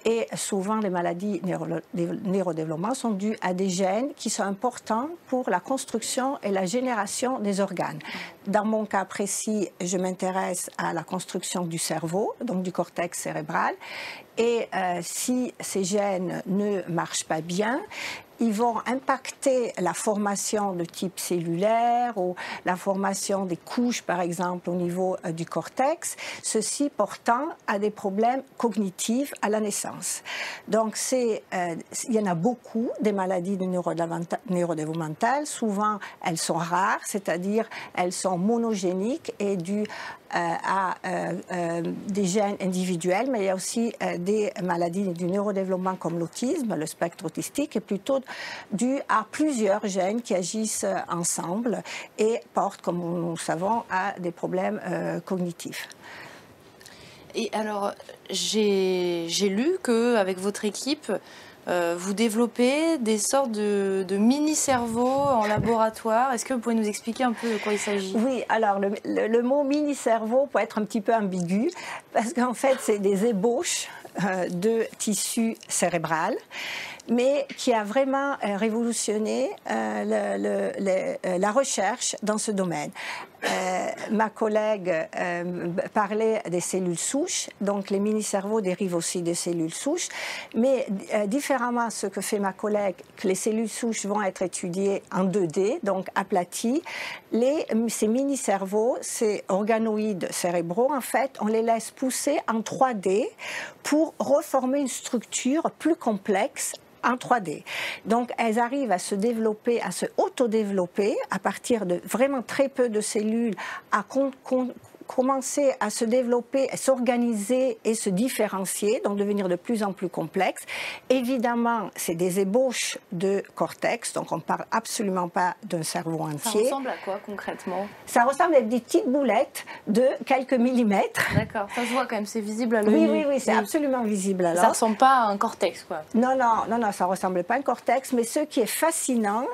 Et souvent, les maladies neurodéveloppement sont dues à des gènes qui sont importants pour la construction et la génération des organes. Dans mon cas précis, je m'intéresse à la construction du cerveau, donc du cortex cérébral. Et si ces gènes ne marchent pas bien, ils vont impacter la formation de type cellulaire ou la formation des couches, par exemple, au niveau du cortex, ceci portant à des problèmes cognitifs à la naissance. Donc, il y en a beaucoup, des maladies neurodéveloppementales. Souvent, elles sont rares, c'est-à-dire elles sont monogéniques et dues à des gènes individuels, mais il y a aussi des maladies du neurodéveloppement comme l'autisme, le spectre autistique, est plutôt dû à plusieurs gènes qui agissent ensemble et portent, comme nous le savons, à des problèmes cognitifs. Et alors, j'ai lu qu'avec votre équipe, vous développez des sortes de mini-cerveaux en laboratoire. Est-ce que vous pouvez nous expliquer un peu de quoi il s'agit? Oui, alors le mot mini-cerveau peut être un petit peu ambigu, parce qu'en fait, c'est des ébauches de tissu cérébral, mais qui a vraiment révolutionné la recherche dans ce domaine. Ma collègue parlait des cellules souches, donc les mini-cerveaux dérivent aussi des cellules souches, mais différemment à ce que fait ma collègue, que les cellules souches vont être étudiées en 2D, donc aplaties, ces mini-cerveaux, ces organoïdes cérébraux, en fait, on les laisse pousser en 3D pour reformer une structure plus complexe en 3D. Donc, elles arrivent à se développer, à se autodévelopper à partir de vraiment très peu de cellules, à commencer à se développer, à s'organiser et se différencier, donc devenir de plus en plus complexes. Évidemment, c'est des ébauches de cortex, donc on ne parle absolument pas d'un cerveau entier. Ça ressemble à quoi concrètement? Ça ressemble à des petites boulettes de quelques millimètres. D'accord, ça se voit quand même, c'est visible à l'œil. Oui, c'est absolument visible. Alors. Ça ne ressemble pas à un cortex, quoi. Non, ça ne ressemble pas à un cortex, mais ce qui est fascinant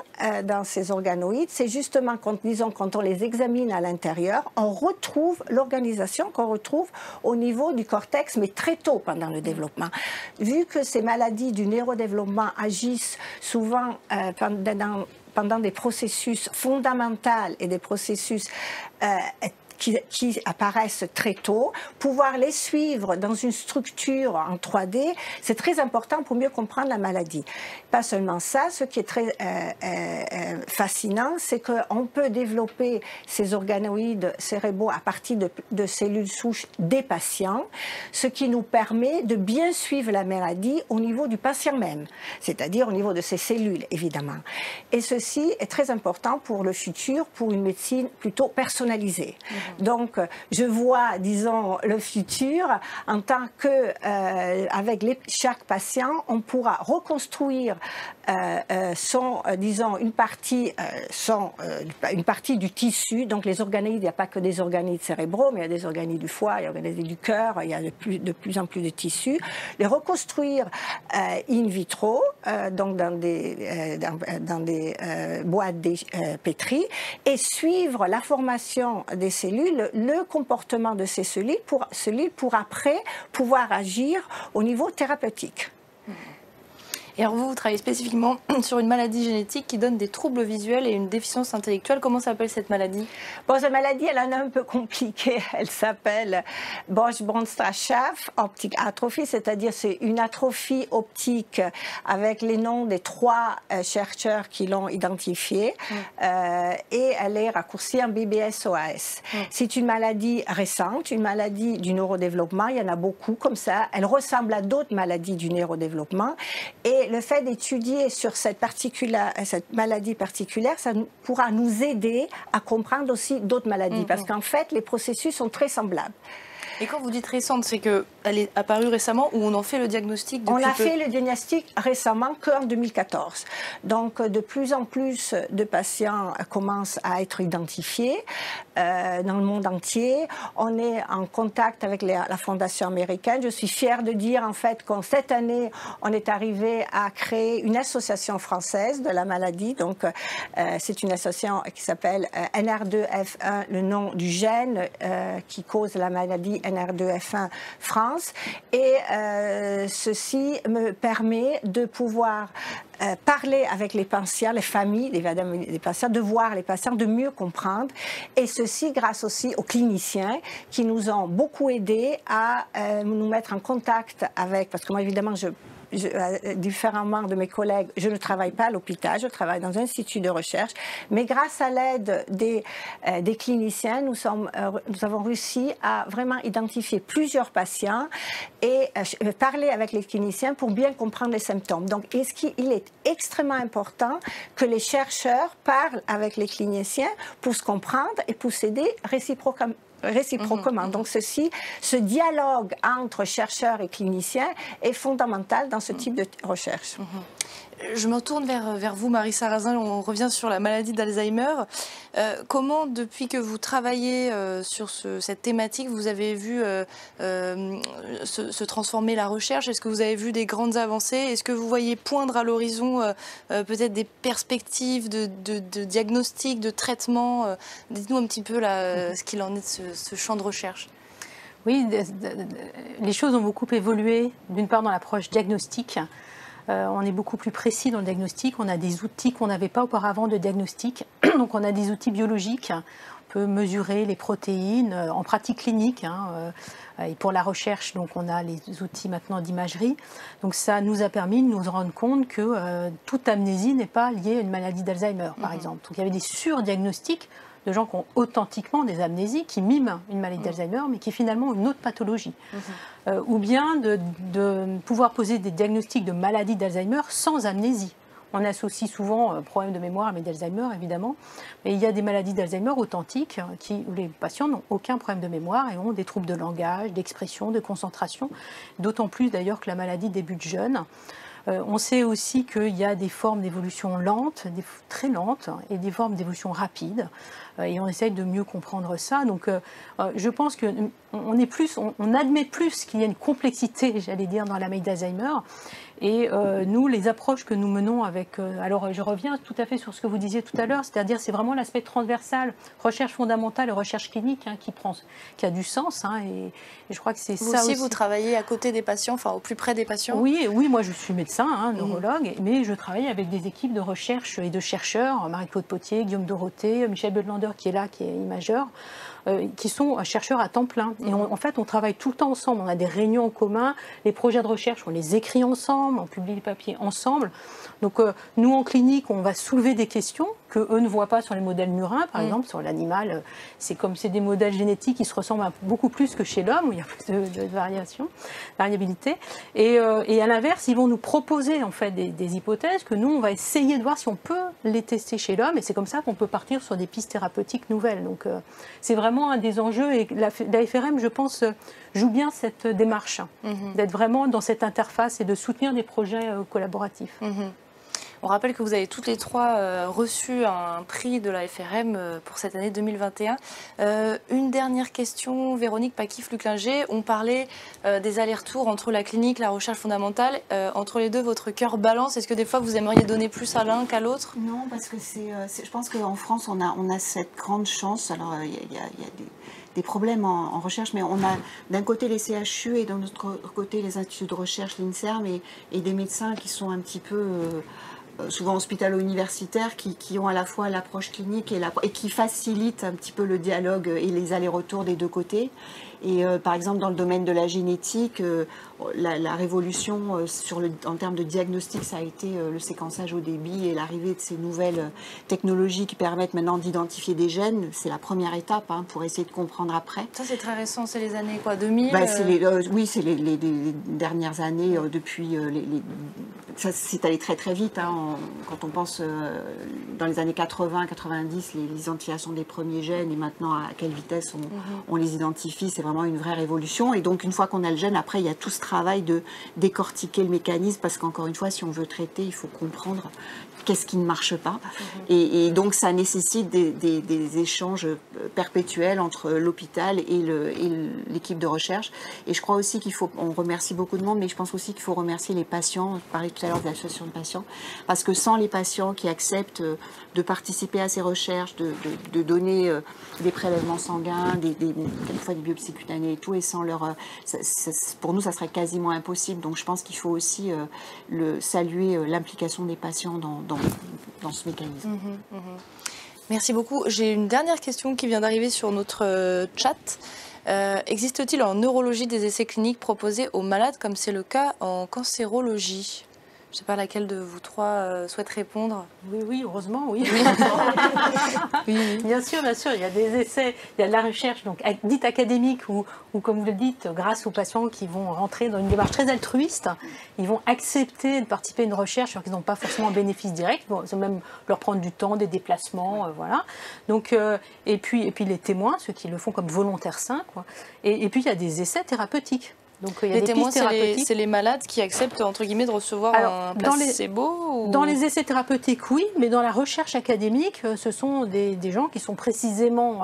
dans ces organoïdes, c'est justement quand on les examine à l'intérieur, on retrouve l'organisation qu'on retrouve au niveau du cortex, mais très tôt pendant le développement. Vu que ces maladies du neurodéveloppement agissent souvent pendant des processus fondamentaux et des processus qui apparaissent très tôt, pouvoir les suivre dans une structure en 3D, c'est très important pour mieux comprendre la maladie. Pas seulement ça, ce qui est très fascinant, c'est qu'on peut développer ces organoïdes cérébraux à partir de cellules souches des patients, ce qui nous permet de bien suivre la maladie au niveau du patient même, c'est-à-dire au niveau de ses cellules, évidemment. Et ceci est très important pour le futur, pour une médecine plutôt personnalisée. Donc, je vois, disons, le futur en tant que, avec chaque patient, on pourra reconstruire disons, une partie du tissu. Donc, les organes, il n'y a pas que des organes cérébraux, mais il y a des organes du foie, il y a des organes du cœur, il y a de plus en plus de tissus. Les reconstruire in vitro, donc dans des boîtes pétries, et suivre la formation des cellules, le comportement de ces cellules pour après pouvoir agir au niveau thérapeutique. Et alors vous travaillez spécifiquement sur une maladie génétique qui donne des troubles visuels et une déficience intellectuelle. Comment s'appelle cette maladie? Bon, cette maladie, elle en est un peu compliquée. Elle s'appelle Born-Straschaff optic atrophy, c'est-à-dire c'est une atrophie optique avec les noms des 3 chercheurs qui l'ont identifiée. Et elle est raccourcie en BBS-OAS. C'est une maladie récente, une maladie du neurodéveloppement. Il y en a beaucoup comme ça. Elle ressemble à d'autres maladies du neurodéveloppement. Et le fait d'étudier sur cette maladie particulière, ça pourra nous aider à comprendre aussi d'autres maladies, parce qu'en fait, les processus sont très semblables. Et quand vous dites récente, c'est qu'elle est apparue récemment ou on en fait le diagnostic depuis peu? On a fait le diagnostic récemment qu'en 2014. Donc, de plus en plus de patients commencent à être identifiés dans le monde entier. On est en contact avec la Fondation américaine. Je suis fière de dire, en fait, qu'en cette année, on est arrivé à créer une association française de la maladie. Donc, c'est une association qui s'appelle NR2F1, le nom du gène qui cause la maladie NR2F1 France, et ceci me permet de pouvoir parler avec les patients, les familles des patients, de voir les patients, de mieux comprendre, et ceci grâce aussi aux cliniciens qui nous ont beaucoup aidés à nous mettre en contact avec, parce que moi évidemment différemment de mes collègues, je ne travaille pas à l'hôpital, je travaille dans un institut de recherche, mais grâce à l'aide des cliniciens, nous avons réussi à vraiment identifier plusieurs patients et parler avec les cliniciens pour bien comprendre les symptômes. Donc, il est extrêmement important que les chercheurs parlent avec les cliniciens pour se comprendre et pour s'aider réciproquement. Donc ce dialogue entre chercheurs et cliniciens est fondamental dans ce type de recherche. Je me tourne vers vous, Marie Sarrazin. On revient sur la maladie d'Alzheimer. Comment, depuis que vous travaillez sur cette thématique, vous avez vu se transformer la recherche? Est-ce que vous avez vu des grandes avancées? Est-ce que vous voyez poindre à l'horizon peut-être des perspectives de diagnostic, de traitement? Dites-nous un petit peu là, ce qu'il en est de ce champ de recherche. Oui, les choses ont beaucoup évolué, d'une part dans l'approche diagnostique. On est beaucoup plus précis dans le diagnostic. On a des outils qu'on n'avait pas auparavant de diagnostic. Donc on a des outils biologiques. On peut mesurer les protéines en pratique clinique. Et pour la recherche, donc on a les outils maintenant d'imagerie. Donc ça nous a permis de nous rendre compte que toute amnésie n'est pas liée à une maladie d'Alzheimer, par exemple. Donc il y avait des surdiagnostics de gens qui ont authentiquement des amnésies, qui miment une maladie d'Alzheimer, mais qui finalement ont une autre pathologie. Ou bien de pouvoir poser des diagnostics de maladie d'Alzheimer sans amnésie. On associe souvent problème de mémoire mais d'Alzheimer, évidemment. Mais il y a des maladies d'Alzheimer authentiques où les patients n'ont aucun problème de mémoire et ont des troubles de langage, d'expression, de concentration. D'autant plus d'ailleurs que la maladie débute jeune. On sait aussi qu'il y a des formes d'évolution lentes, très lentes, et des formes d'évolution rapides. Et on essaye de mieux comprendre ça. Donc je pense qu'on admet plus qu'il y a une complexité, j'allais dire, dans la maladie d'Alzheimer. Et nous, les approches que nous menons avec... alors, je reviens tout à fait sur ce que vous disiez tout à l'heure, c'est-à-dire c'est vraiment l'aspect transversal, recherche fondamentale et recherche clinique qui a du sens. Et je crois que c'est ça aussi. Vous travaillez à côté des patients, enfin au plus près des patients? Oui, moi je suis médecin, neurologue, mais je travaille avec des équipes de recherche et de chercheurs, Marie-Claude Potier, Guillaume Dorothée, Michel Bedlander qui est là, qui est imageur, qui sont chercheurs à temps plein. Et en fait, on travaille tout le temps ensemble. On a des réunions en commun, les projets de recherche, on les écrit ensemble. ensemble, on publie les papiers ensemble. Donc nous, en clinique, on va soulever des questions qu'eux ne voient pas sur les modèles murins, par exemple. Sur l'animal, c'est des modèles génétiques qui se ressemblent beaucoup plus que chez l'homme, où il y a plus de variabilité. Et à l'inverse, ils vont nous proposer en fait des hypothèses que nous, on va essayer de voir si on peut les tester chez l'homme. Et c'est comme ça qu'on peut partir sur des pistes thérapeutiques nouvelles. Donc c'est vraiment un des enjeux. Et la FRM, je pense, joue bien cette démarche, d'être vraiment dans cette interface et de soutenir des projets collaboratifs. On rappelle que vous avez toutes les trois reçu un prix de la FRM pour cette année 2021. Une dernière question, Véronique Paquif-Luclinger. On parlait des allers-retours entre la clinique, la recherche fondamentale. Entre les deux, votre cœur balance. Est-ce que des fois, vous aimeriez donner plus à l'un qu'à l'autre? Non, parce que je pense qu'en France, on a cette grande chance. Alors, il y a des problèmes en recherche, mais on a d'un côté les CHU et d'un autre côté les instituts de recherche, l'INSERM, et des médecins qui sont un petit peu... souvent hospitalo-universitaires, qui ont à la fois l'approche clinique et qui facilitent un petit peu le dialogue et les allers-retours des deux côtés. Et par exemple, dans le domaine de la génétique, la révolution en termes de diagnostic, ça a été le séquençage au débit et l'arrivée de ces nouvelles technologies qui permettent maintenant d'identifier des gènes. C'est la première étape pour essayer de comprendre après. Ça, c'est très récent, c'est les années 2000 Oui, c'est les dernières années, depuis... ça s'est allé très très vite. Quand on pense dans les années 80-90, l'identification des premiers gènes et maintenant à quelle vitesse on les identifie, c'est vraiment une vraie révolution. Et donc, une fois qu'on a le gène, après, il y a tout ce travail de décortiquer le mécanisme, parce qu'encore une fois, si on veut traiter, il faut comprendre qu'est-ce qui ne marche pas. Et donc, ça nécessite des échanges perpétuels entre l'hôpital et l'équipe de recherche. Et je crois aussi on remercie beaucoup de monde, mais je pense aussi qu'il faut remercier les patients. On parlait tout à l'heure des associations de patients, parce que sans les patients qui acceptent de participer à ces recherches, de donner des prélèvements sanguins, quelquefois des biopsies cutanées et tout, et sans pour nous, ça serait quasiment impossible. Donc, je pense qu'il faut aussi saluer l'implication des patients dans ce mécanisme. Merci beaucoup. J'ai une dernière question qui vient d'arriver sur notre chat. Existe-t-il en neurologie des essais cliniques proposés aux malades, comme c'est le cas en cancérologie? Je ne sais pas laquelle de vous trois souhaite répondre. Oui, heureusement, oui. Oui. Bien sûr, il y a des essais, il y a de la recherche donc, dite académique ou, comme vous le dites, grâce aux patients qui vont rentrer dans une démarche très altruiste, ils vont accepter de participer à une recherche alors qu'ils n'ont pas forcément un bénéfice direct, ils vont même leur prendre du temps, des déplacements, voilà. Donc, et puis les témoins, ceux qui le font comme volontaires sains, quoi. Et puis il y a des essais thérapeutiques. Donc, il y a les des témoins, pistes thérapeutiques. C'est les malades qui acceptent, entre guillemets, de recevoir un placebo Dans les essais thérapeutiques, oui, mais dans la recherche académique, ce sont des gens qui sont précisément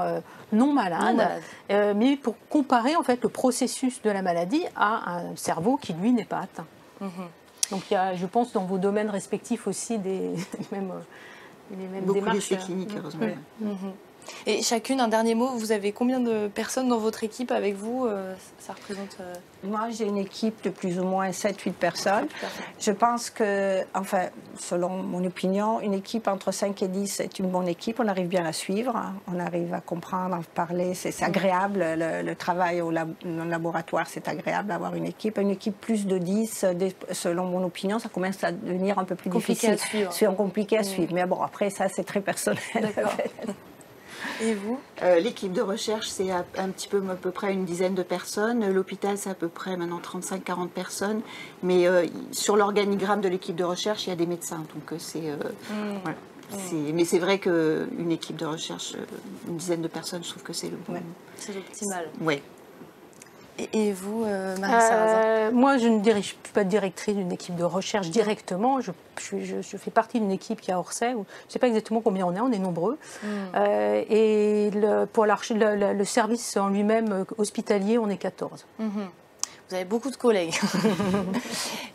non malades, mais pour comparer en fait, le processus de la maladie à un cerveau qui, lui, n'est pas atteint. Donc, il y a, je pense, dans vos domaines respectifs aussi les mêmes beaucoup démarches. d'essais cliniques, heureusement. Et chacune, un dernier mot, vous avez combien de personnes dans votre équipe avec vous? Ça représente... Moi, j'ai une équipe de plus ou moins 7-8 personnes. Je pense que, enfin, selon mon opinion, une équipe entre 5 et 10 est une bonne équipe. On arrive bien à suivre, on arrive à comprendre, à parler. C'est agréable, le travail au laboratoire, c'est agréable d'avoir une équipe. Une équipe plus de 10, selon mon opinion, ça commence à devenir un peu plus compliqué difficile. À suivre. Compliqué à suivre. Mais bon, après, ça, c'est très personnel. Et vous? L'équipe de recherche, c'est à peu près une dizaine de personnes. L'hôpital, c'est à peu près maintenant 35-40 personnes. Mais sur l'organigramme de l'équipe de recherche, il y a des médecins. Donc voilà. Mais c'est vrai qu'une équipe de recherche, une dizaine de personnes, je trouve que c'est le bon. C'est l'optimal. Oui. Et vous, Marie-Sarrazin? Moi, je ne suis pas directrice d'une équipe de recherche directement. Je fais partie d'une équipe qui est à Orsay. Je ne sais pas exactement combien on est nombreux. Et pour le service en lui-même hospitalier, on est 14. Vous avez beaucoup de collègues.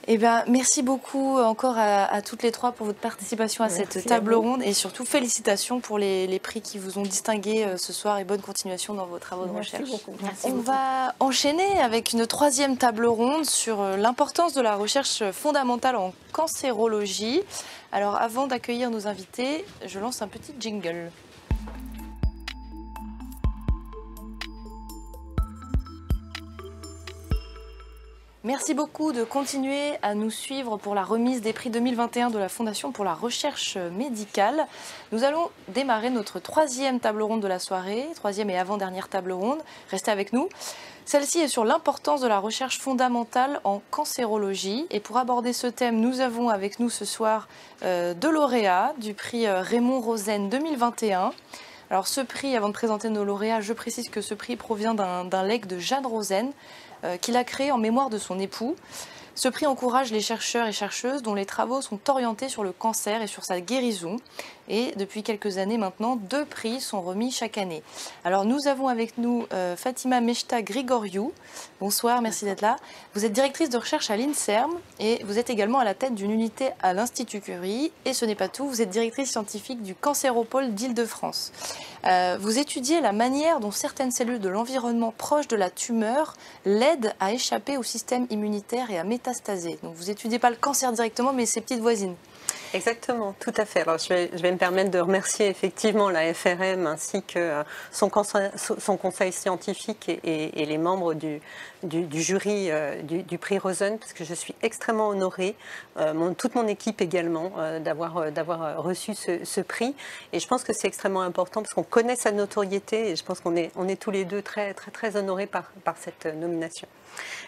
Eh bien, merci beaucoup encore à toutes les trois pour votre participation à cette table ronde et surtout félicitations pour les prix qui vous ont distingué ce soir et bonne continuation dans vos travaux de recherche. On va enchaîner avec une troisième table ronde sur l'importance de la recherche fondamentale en cancérologie. Alors avant d'accueillir nos invités, je lance un petit jingle. Merci beaucoup de continuer à nous suivre pour la remise des prix 2021 de la Fondation pour la recherche médicale. Nous allons démarrer notre troisième table ronde de la soirée, troisième et avant-dernière table ronde. Restez avec nous. Celle-ci est sur l'importance de la recherche fondamentale en cancérologie. Et pour aborder ce thème, nous avons avec nous ce soir deux lauréats du prix Raymond Rosen 2021. Alors ce prix, avant de présenter nos lauréats, je précise que ce prix provient d'un legs de Jeanne Rosen, qu'il a créé en mémoire de son époux. Ce prix encourage les chercheurs et chercheuses dont les travaux sont orientés sur le cancer et sur sa guérison. Et depuis quelques années maintenant, 2 prix sont remis chaque année. Alors nous avons avec nous Fatima Mechta Grigoriou. Bonsoir, merci d'être là. Vous êtes directrice de recherche à l'INSERM et vous êtes également à la tête d'une unité à l'Institut Curie. Et ce n'est pas tout, vous êtes directrice scientifique du Cancéropole d'Île-de-France. Vous étudiez la manière dont certaines cellules de l'environnement proche de la tumeur l'aident à échapper au système immunitaire et à métastaser. Donc vous n'étudiez pas le cancer directement, mais ses petites voisines. Exactement, tout à fait. Alors je vais me permettre de remercier effectivement la FRM ainsi que son conseil scientifique et les membres du jury du prix Rosen, parce que je suis extrêmement honorée, toute mon équipe également, d'avoir reçu ce prix. Et je pense que c'est extrêmement important parce qu'on connaît sa notoriété et je pense qu'on est tous les deux très, très, très honorés par cette nomination.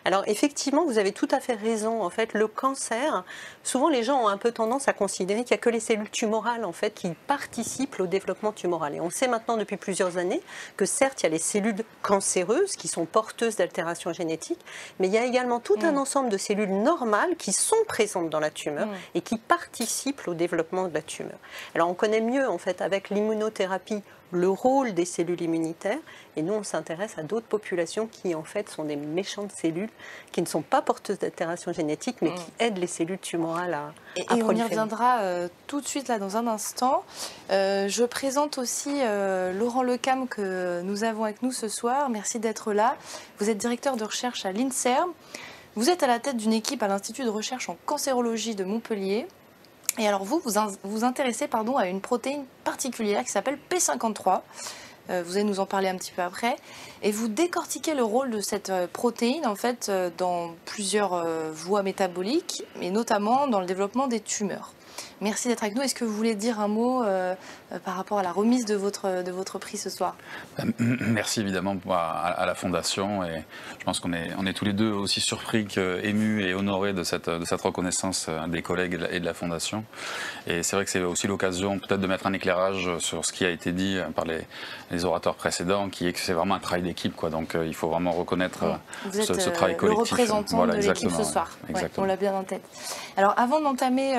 Alors effectivement, vous avez tout à fait raison. En fait, le cancer, souvent les gens ont un peu tendance à considérer qu'il n'y a que les cellules tumorales en fait, qui participent au développement tumoral. Et on sait maintenant depuis plusieurs années que certes, il y a les cellules cancéreuses qui sont porteuses d'altérations génétiques, mais il y a également tout un ensemble de cellules normales qui sont présentes dans la tumeur et qui participent au développement de la tumeur. Alors on connaît mieux en fait avec l'immunothérapie le rôle des cellules immunitaires, et nous on s'intéresse à d'autres populations qui en fait sont des méchantes cellules qui ne sont pas porteuses d'altérations génétiques mais qui aident les cellules tumorales à proliférer. On y reviendra tout de suite là dans un instant. Je présente aussi Laurent Lecam que nous avons avec nous ce soir. Merci d'être là. Vous êtes directeur de recherche à l'INSERM. Vous êtes à la tête d'une équipe à l'Institut de recherche en cancérologie de Montpellier. Et alors vous vous intéressez à une protéine particulière qui s'appelle P53. Vous allez nous en parler un petit peu après. Et vous décortiquez le rôle de cette protéine en fait dans plusieurs voies métaboliques, et notamment dans le développement des tumeurs. Merci d'être avec nous. Est-ce que vous voulez dire un mot par rapport à la remise de votre prix ce soir? Merci évidemment à la Fondation, et je pense qu'on est tous les deux aussi surpris qu'émus et honorés de cette reconnaissance des collègues et de la Fondation. Et c'est vrai que c'est aussi l'occasion peut-être de mettre un éclairage sur ce qui a été dit par les orateurs précédents, qui est que c'est vraiment un travail d'équipe, quoi. Donc il faut vraiment reconnaître ce travail collectif. Vous êtes le représentant de l'équipe ce soir. Ouais, on l'a bien en tête. Alors avant d'entamer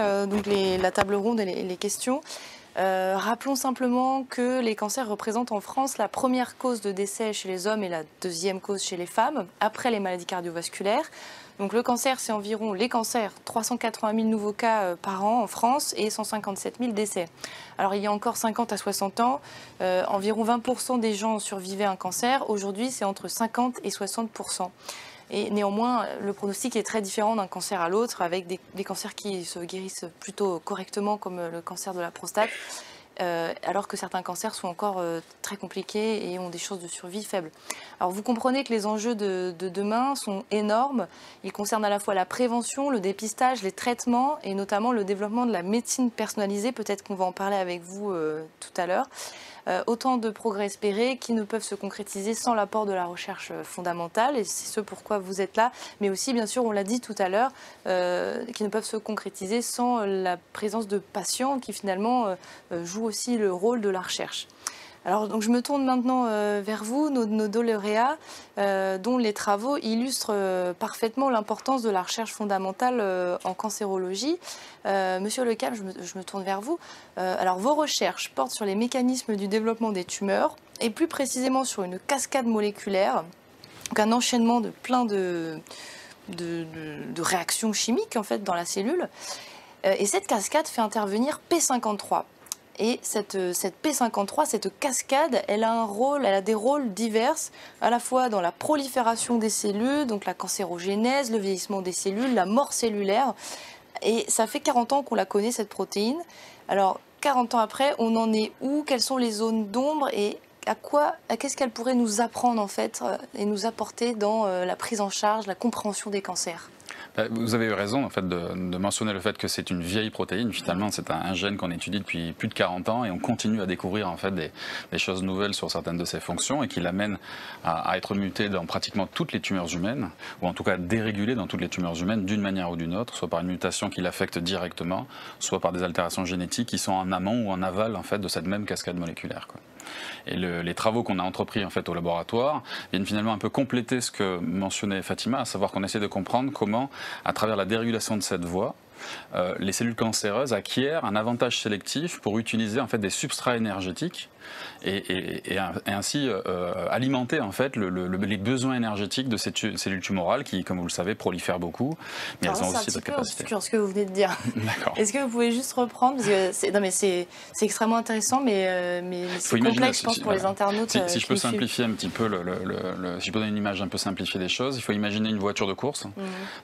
la table ronde et les questions, rappelons simplement que les cancers représentent en France la première cause de décès chez les hommes et la deuxième cause chez les femmes, après les maladies cardiovasculaires. Donc le cancer, c'est environ, les cancers, 380 000 nouveaux cas par an en France et 157 000 décès. Alors il y a encore 50 à 60 ans, environ 20% des gens survivaient à un cancer. Aujourd'hui, c'est entre 50 et 60%. Et néanmoins, le pronostic est très différent d'un cancer à l'autre, avec des cancers qui se guérissent plutôt correctement, comme le cancer de la prostate, alors que certains cancers sont encore très compliqués et ont des chances de survie faibles. Alors vous comprenez que les enjeux de demain sont énormes. Ils concernent à la fois la prévention, le dépistage, les traitements et notamment le développement de la médecine personnalisée. Peut-être qu'on va en parler avec vous tout à l'heure. Autant de progrès espérés qui ne peuvent se concrétiser sans l'apport de la recherche fondamentale, et c'est ce pourquoi vous êtes là, mais aussi, bien sûr, on l'a dit tout à l'heure, qui ne peuvent se concrétiser sans la présence de patients qui, finalement, jouent aussi le rôle de la recherche. Alors, donc, je me tourne maintenant vers vous, nos deux lauréats, dont les travaux illustrent parfaitement l'importance de la recherche fondamentale en cancérologie. Monsieur Lecam, je me tourne vers vous. Alors, vos recherches portent sur les mécanismes du développement des tumeurs, et plus précisément sur une cascade moléculaire, donc un enchaînement de plein de réactions chimiques en fait, dans la cellule. Et cette cascade fait intervenir P53. Et cette P53, cette cascade, elle a des rôles divers, à la fois dans la prolifération des cellules, donc la cancérogénèse, le vieillissement des cellules, la mort cellulaire. Et ça fait 40 ans qu'on la connaît, cette protéine. Alors, 40 ans après, on en est où? Quelles sont les zones d'ombre? Et qu'est-ce qu'elle pourrait nous apprendre en fait et nous apporter dans la prise en charge, la compréhension des cancers? Vous avez eu raison en fait, de mentionner le fait que c'est une vieille protéine. Finalement, c'est un gène qu'on étudie depuis plus de 40 ans et on continue à découvrir en fait, des choses nouvelles sur certaines de ses fonctions et qui l'amènent à être muté dans pratiquement toutes les tumeurs humaines, ou en tout cas dérégulé dans toutes les tumeurs humaines d'une manière ou d'une autre, soit par une mutation qui l'affecte directement, soit par des altérations génétiques qui sont en amont ou en aval en fait, de cette même cascade moléculaire, quoi. Et les travaux qu'on a entrepris en fait, au laboratoire viennent finalement un peu compléter ce que mentionnait Fatima, à savoir qu'on essaie de comprendre comment, à travers la dérégulation de cette voie, les cellules cancéreuses acquièrent un avantage sélectif pour utiliser en fait, des substrats énergétiques et ainsi alimenter en fait, les besoins énergétiques de ces cellules tumorales qui, comme vous le savez, prolifèrent beaucoup, mais elles ont aussi cette capacité. C'est ce que vous venez de dire. Est-ce que vous pouvez juste reprendre, parce que c'est extrêmement intéressant, mais c'est complexe, je pense, pour les internautes. Si je peux simplifier un petit peu, si je peux donner une image un peu simplifiée des choses, il faut imaginer une voiture de course,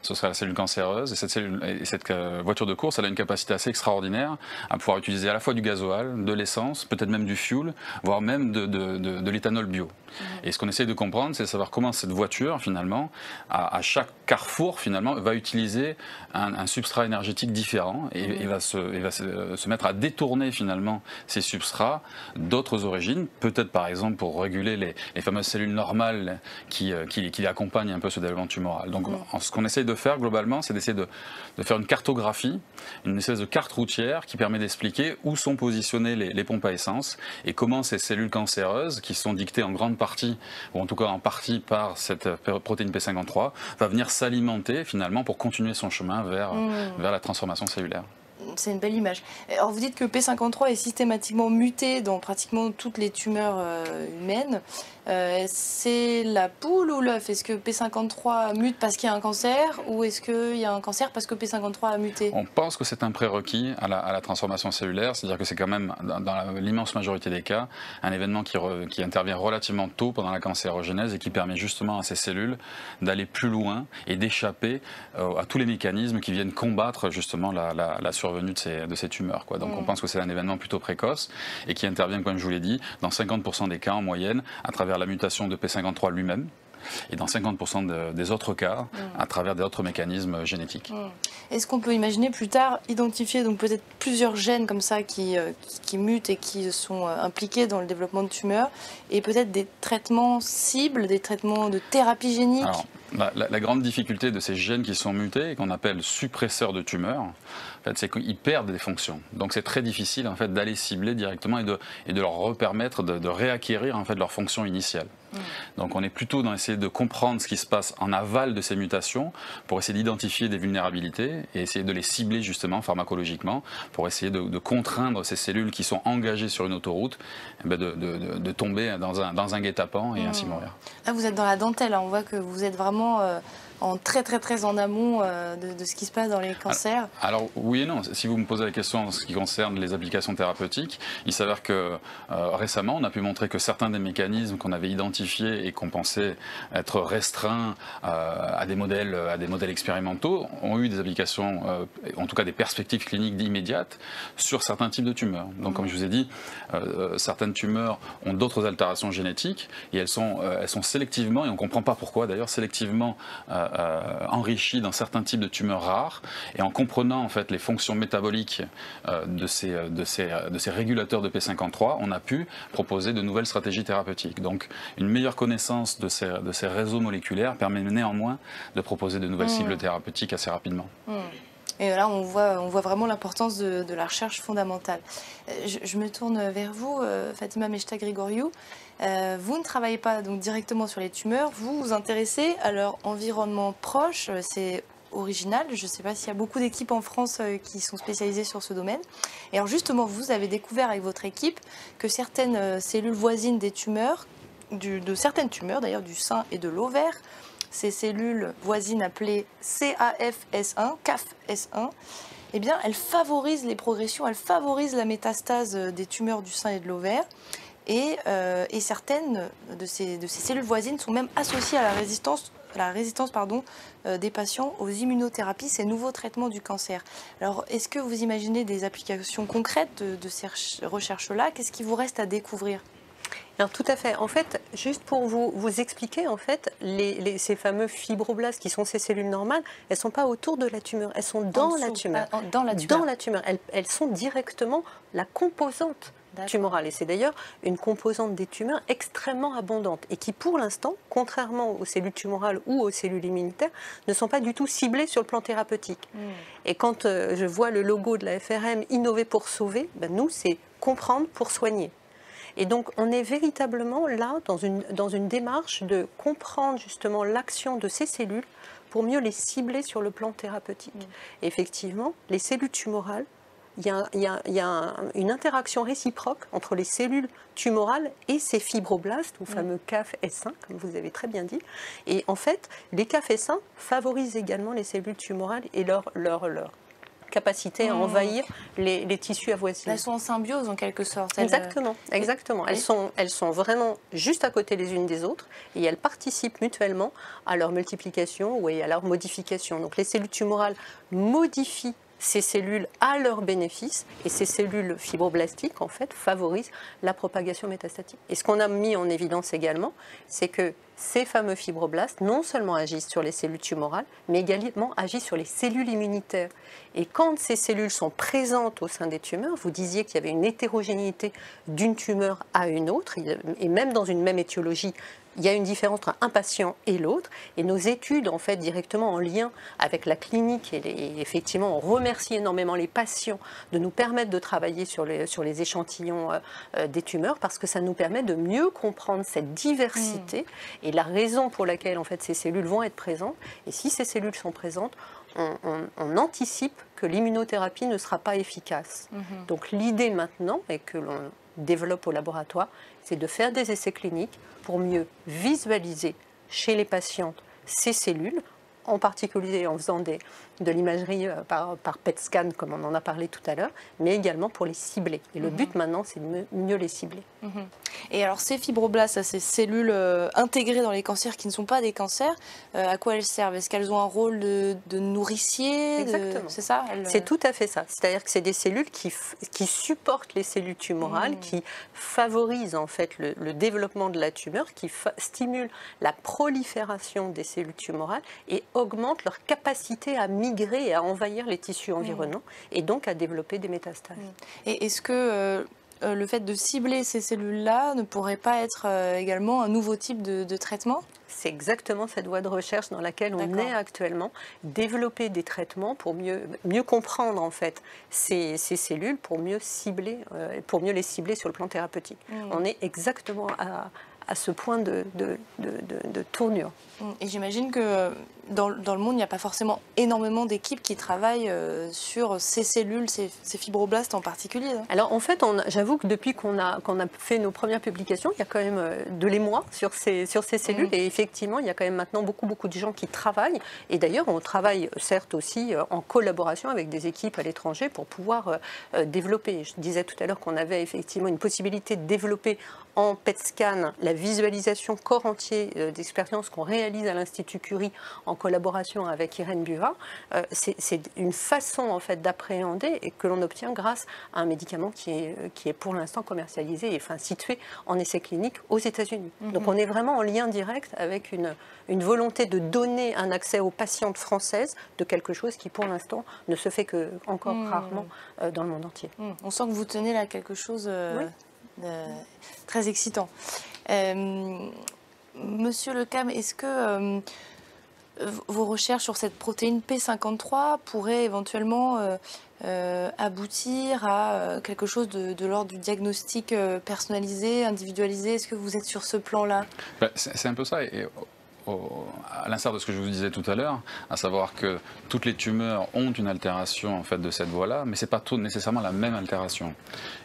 ce serait la cellule cancéreuse, et cette voiture de course, elle a une capacité assez extraordinaire à pouvoir utiliser à la fois du gasoil, de l'essence, peut-être même du fuel, voire même de l'éthanol bio. Et ce qu'on essaie de comprendre, c'est de savoir comment cette voiture, finalement, à chaque carrefour, finalement, va utiliser un substrat énergétique différent et va se mettre à détourner, finalement, ces substrats d'autres origines, peut-être, par exemple, pour réguler les fameuses cellules normales qui accompagnent un peu ce développement tumoral. Donc, ce qu'on essaie de faire, globalement, c'est d'essayer de faire une cartographie, une espèce de carte routière qui permet d'expliquer où sont positionnées les pompes à essence et comment ces cellules cancéreuses, qui sont dictées en grande partie, ou en tout cas en partie par cette protéine P53, va venir s'alimenter finalement pour continuer son chemin vers la transformation cellulaire. C'est une belle image. Alors vous dites que P53 est systématiquement muté dans pratiquement toutes les tumeurs humaines. C'est la poule ou l'œuf? Est-ce que P53 mute parce qu'il y a un cancer ou est-ce qu'il y a un cancer parce que P53 a muté? On pense que c'est un prérequis à la transformation cellulaire, c'est-à-dire que c'est quand même, dans l'immense majorité des cas, un événement qui intervient relativement tôt pendant la cancérogénèse et qui permet justement à ces cellules d'aller plus loin et d'échapper à tous les mécanismes qui viennent combattre justement la survenue de ces tumeurs, quoi. Donc on pense que c'est un événement plutôt précoce et qui intervient, comme je vous l'ai dit, dans 50% des cas en moyenne à travers la mutation de P53 lui-même et dans 50% des autres cas à travers d'autres mécanismes génétiques. Est-ce qu'on peut imaginer plus tard identifier donc peut-être plusieurs gènes comme ça qui mutent et qui sont impliqués dans le développement de tumeurs et peut-être des traitements cibles, des traitements de thérapie génique? Alors, la grande difficulté de ces gènes qui sont mutés et qu'on appelle suppresseurs de tumeurs, en fait, c'est qu'ils perdent des fonctions. Donc c'est très difficile en fait, d'aller cibler directement et de leur permettre de réacquérir en fait, leur fonction initiale. Donc on est plutôt dans essayer de comprendre ce qui se passe en aval de ces mutations pour essayer d'identifier des vulnérabilités et essayer de les cibler justement pharmacologiquement pour essayer de contraindre ces cellules qui sont engagées sur une autoroute de tomber dans un guet-apens et ainsi mourir. Là vous êtes dans la dentelle, hein. On voit que vous êtes vraiment très en amont de ce qui se passe dans les cancers. Alors oui et non, si vous me posez la question en ce qui concerne les applications thérapeutiques, il s'avère que récemment on a pu montrer que certains des mécanismes qu'on avait identifiés et qu'on pensait être restreints à des modèles expérimentaux ont eu des applications, en tout cas des perspectives cliniques immédiates sur certains types de tumeurs. Donc comme je vous ai dit, certaines tumeurs ont d'autres altérations génétiques et elles sont sélectivement, et on ne comprend pas pourquoi d'ailleurs, sélectivement enrichies dans certains types de tumeurs rares, et en comprenant en fait les fonctions métaboliques de ces régulateurs de P53, on a pu proposer de nouvelles stratégies thérapeutiques. Donc une meilleure connaissance de ces réseaux moléculaires permet néanmoins de proposer de nouvelles cibles thérapeutiques assez rapidement. Et là, on voit vraiment l'importance de la recherche fondamentale. Je me tourne vers vous, Fatima Mechta-Grigoriou. Vous ne travaillez pas donc directement sur les tumeurs, vous vous intéressez à leur environnement proche. C'est original, je ne sais pas s'il y a beaucoup d'équipes en France qui sont spécialisées sur ce domaine. Et alors justement, vous avez découvert avec votre équipe que certaines cellules voisines des tumeurs, de certaines tumeurs d'ailleurs, du sein et de l'ovaire, ces cellules voisines appelées CAFS1, eh bien, elles favorisent les progressions, elles favorisent la métastase des tumeurs du sein et de l'ovaire. Et certaines de ces cellules voisines sont même associées à la résistance des patients aux immunothérapies, ces nouveaux traitements du cancer. Alors, est-ce que vous imaginez des applications concrètes de ces recherches-là? Qu'est-ce qui vous reste à découvrir? Alors tout à fait. En fait, juste pour vous expliquer, en fait, ces fameux fibroblastes qui sont ces cellules normales, elles ne sont pas autour de la tumeur, elles sont dans la tumeur. Dans la tumeur. Dans la tumeur. Elles sont directement la composante tumorale. Et c'est d'ailleurs une composante des tumeurs extrêmement abondante et qui, pour l'instant, contrairement aux cellules tumorales ou aux cellules immunitaires, ne sont pas du tout ciblées sur le plan thérapeutique. Et quand je vois le logo de la FRM « Innover pour sauver », ben nous, c'est comprendre pour soigner. Et donc, on est véritablement là dans une démarche de comprendre justement l'action de ces cellules pour mieux les cibler sur le plan thérapeutique. Et effectivement, les cellules tumorales, il y a une interaction réciproque entre les cellules tumorales et ces fibroblastes, ou fameux CAF-S1, comme vous avez très bien dit. Et en fait, les CAF-S1 favorisent également les cellules tumorales et leur capacité à envahir les tissus avoisinants. Elles sont en symbiose en quelque sorte. Exactement. Elles sont vraiment juste à côté les unes des autres et elles participent mutuellement à leur multiplication ou à leur modification. Donc les cellules tumorales modifient ces cellules à leur bénéfice et ces cellules fibroblastiques en fait favorisent la propagation métastatique. Et ce qu'on a mis en évidence également, c'est que ces fameux fibroblastes non seulement agissent sur les cellules tumorales, mais également agissent sur les cellules immunitaires. Et quand ces cellules sont présentes au sein des tumeurs, vous disiez qu'il y avait une hétérogénéité d'une tumeur à une autre, et même dans une même étiologie, il y a une différence entre un patient et l'autre. Et nos études, en fait, directement en lien avec la clinique, et effectivement, on remercie énormément les patients de nous permettre de travailler sur les échantillons des tumeurs, parce que ça nous permet de mieux comprendre cette diversité et la raison pour laquelle, en fait, ces cellules vont être présentes. Et si ces cellules sont présentes, on anticipe que l'immunothérapie ne sera pas efficace. Donc l'idée maintenant, et que l'on développe au laboratoire, c'est de faire des essais cliniques pour mieux visualiser chez les patientes ces cellules, en particulier en faisant de l'imagerie par PET scan, comme on en a parlé tout à l'heure, mais également pour les cibler. Et le but maintenant, c'est de mieux les cibler. Et alors ces fibroblastes, ces cellules intégrées dans les cancers qui ne sont pas des cancers, à quoi elles servent? Est-ce qu'elles ont un rôle de nourricier? Exactement. C'est ça? C'est tout à fait ça. C'est-à-dire que c'est des cellules qui supportent les cellules tumorales, qui favorisent en fait le développement de la tumeur, qui stimulent la prolifération des cellules tumorales et augmentent leur capacité à migrer et à envahir les tissus environnants et donc à développer des métastases. Et est-ce que le fait de cibler ces cellules-là ne pourrait pas être également un nouveau type de traitement? C'est exactement cette voie de recherche dans laquelle on est actuellement, développer des traitements pour mieux comprendre en fait ces cellules, pour mieux les cibler sur le plan thérapeutique. On est exactement à ce point de tournure. Et j'imagine que dans le monde, il n'y a pas forcément énormément d'équipes qui travaillent sur ces cellules, ces fibroblastes en particulier. Alors en fait, j'avoue que depuis qu'on a fait nos premières publications, il y a quand même de l'émoi sur ces cellules. Et effectivement, il y a quand même maintenant beaucoup de gens qui travaillent. Et d'ailleurs, on travaille certes aussi en collaboration avec des équipes à l'étranger pour pouvoir développer. Je disais tout à l'heure qu'on avait effectivement une possibilité de développer en PET scan la visualisation corps entier d'expériences qu'on réalise à l'Institut Curie en collaboration avec Irène Buva. C'est une façon en fait d'appréhender et que l'on obtient grâce à un médicament qui est pour l'instant commercialisé et situé en essai clinique aux États-Unis. Donc on est vraiment en lien direct avec une volonté de donner un accès aux patientes françaises de quelque chose qui pour l'instant ne se fait que encore rarement dans le monde entier. On sent que vous tenez là quelque chose très excitant. Monsieur Lecam, est-ce que vos recherches sur cette protéine P53 pourraient éventuellement aboutir à quelque chose de l'ordre du diagnostic personnalisé, individualisé? Est-ce que vous êtes sur ce plan-là? C'est un peu ça. Et à l'instar de ce que je vous disais tout à l'heure, à savoir que toutes les tumeurs ont une altération en fait de cette voie-là, mais c'est pas tout nécessairement la même altération.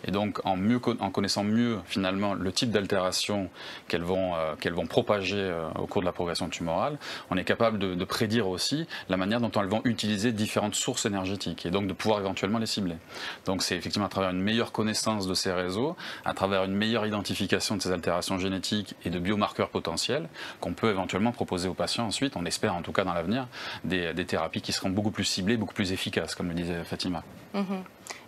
Et donc en connaissant mieux finalement le type d'altération qu'elles vont propager au cours de la progression tumorale, on est capable de prédire aussi la manière dont elles vont utiliser différentes sources énergétiques et donc de pouvoir éventuellement les cibler. Donc c'est effectivement à travers une meilleure connaissance de ces réseaux, à travers une meilleure identification de ces altérations génétiques et de biomarqueurs potentiels qu'on peut éventuellement proposer aux patients ensuite, on espère en tout cas dans l'avenir, des thérapies qui seront beaucoup plus ciblées, beaucoup plus efficaces, comme le disait Fatima.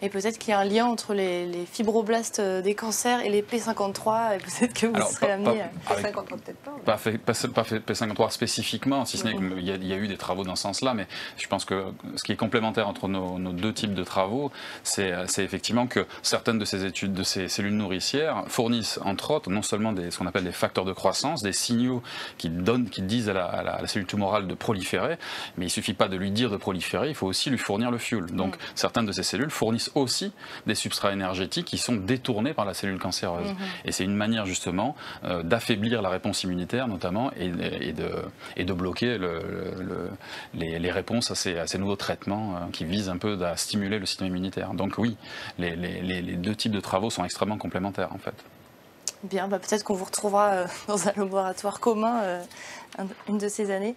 Et peut-être qu'il y a un lien entre les fibroblastes des cancers et les P53, et peut-être que vous serez amené... P53 peut-être pas P53 spécifiquement, si ce n'est qu'il y a eu des travaux dans ce sens-là, mais je pense que ce qui est complémentaire entre nos deux types de travaux, c'est effectivement que certaines de ces études, de ces cellules nourricières, fournissent entre autres non seulement ce qu'on appelle des facteurs de croissance, des signaux qui disent à la cellule tumorale de proliférer, mais il ne suffit pas de lui dire de proliférer, il faut aussi lui fournir le fuel. Donc certaines de ces cellules fournissent aussi des substrats énergétiques qui sont détournés par la cellule cancéreuse. Et c'est une manière justement d'affaiblir la réponse immunitaire notamment et de bloquer les réponses à ces nouveaux traitements qui visent un peu à stimuler le système immunitaire. Donc oui, les deux types de travaux sont extrêmement complémentaires en fait. Bien, peut-être qu'on vous retrouvera dans un laboratoire commun une de ces années.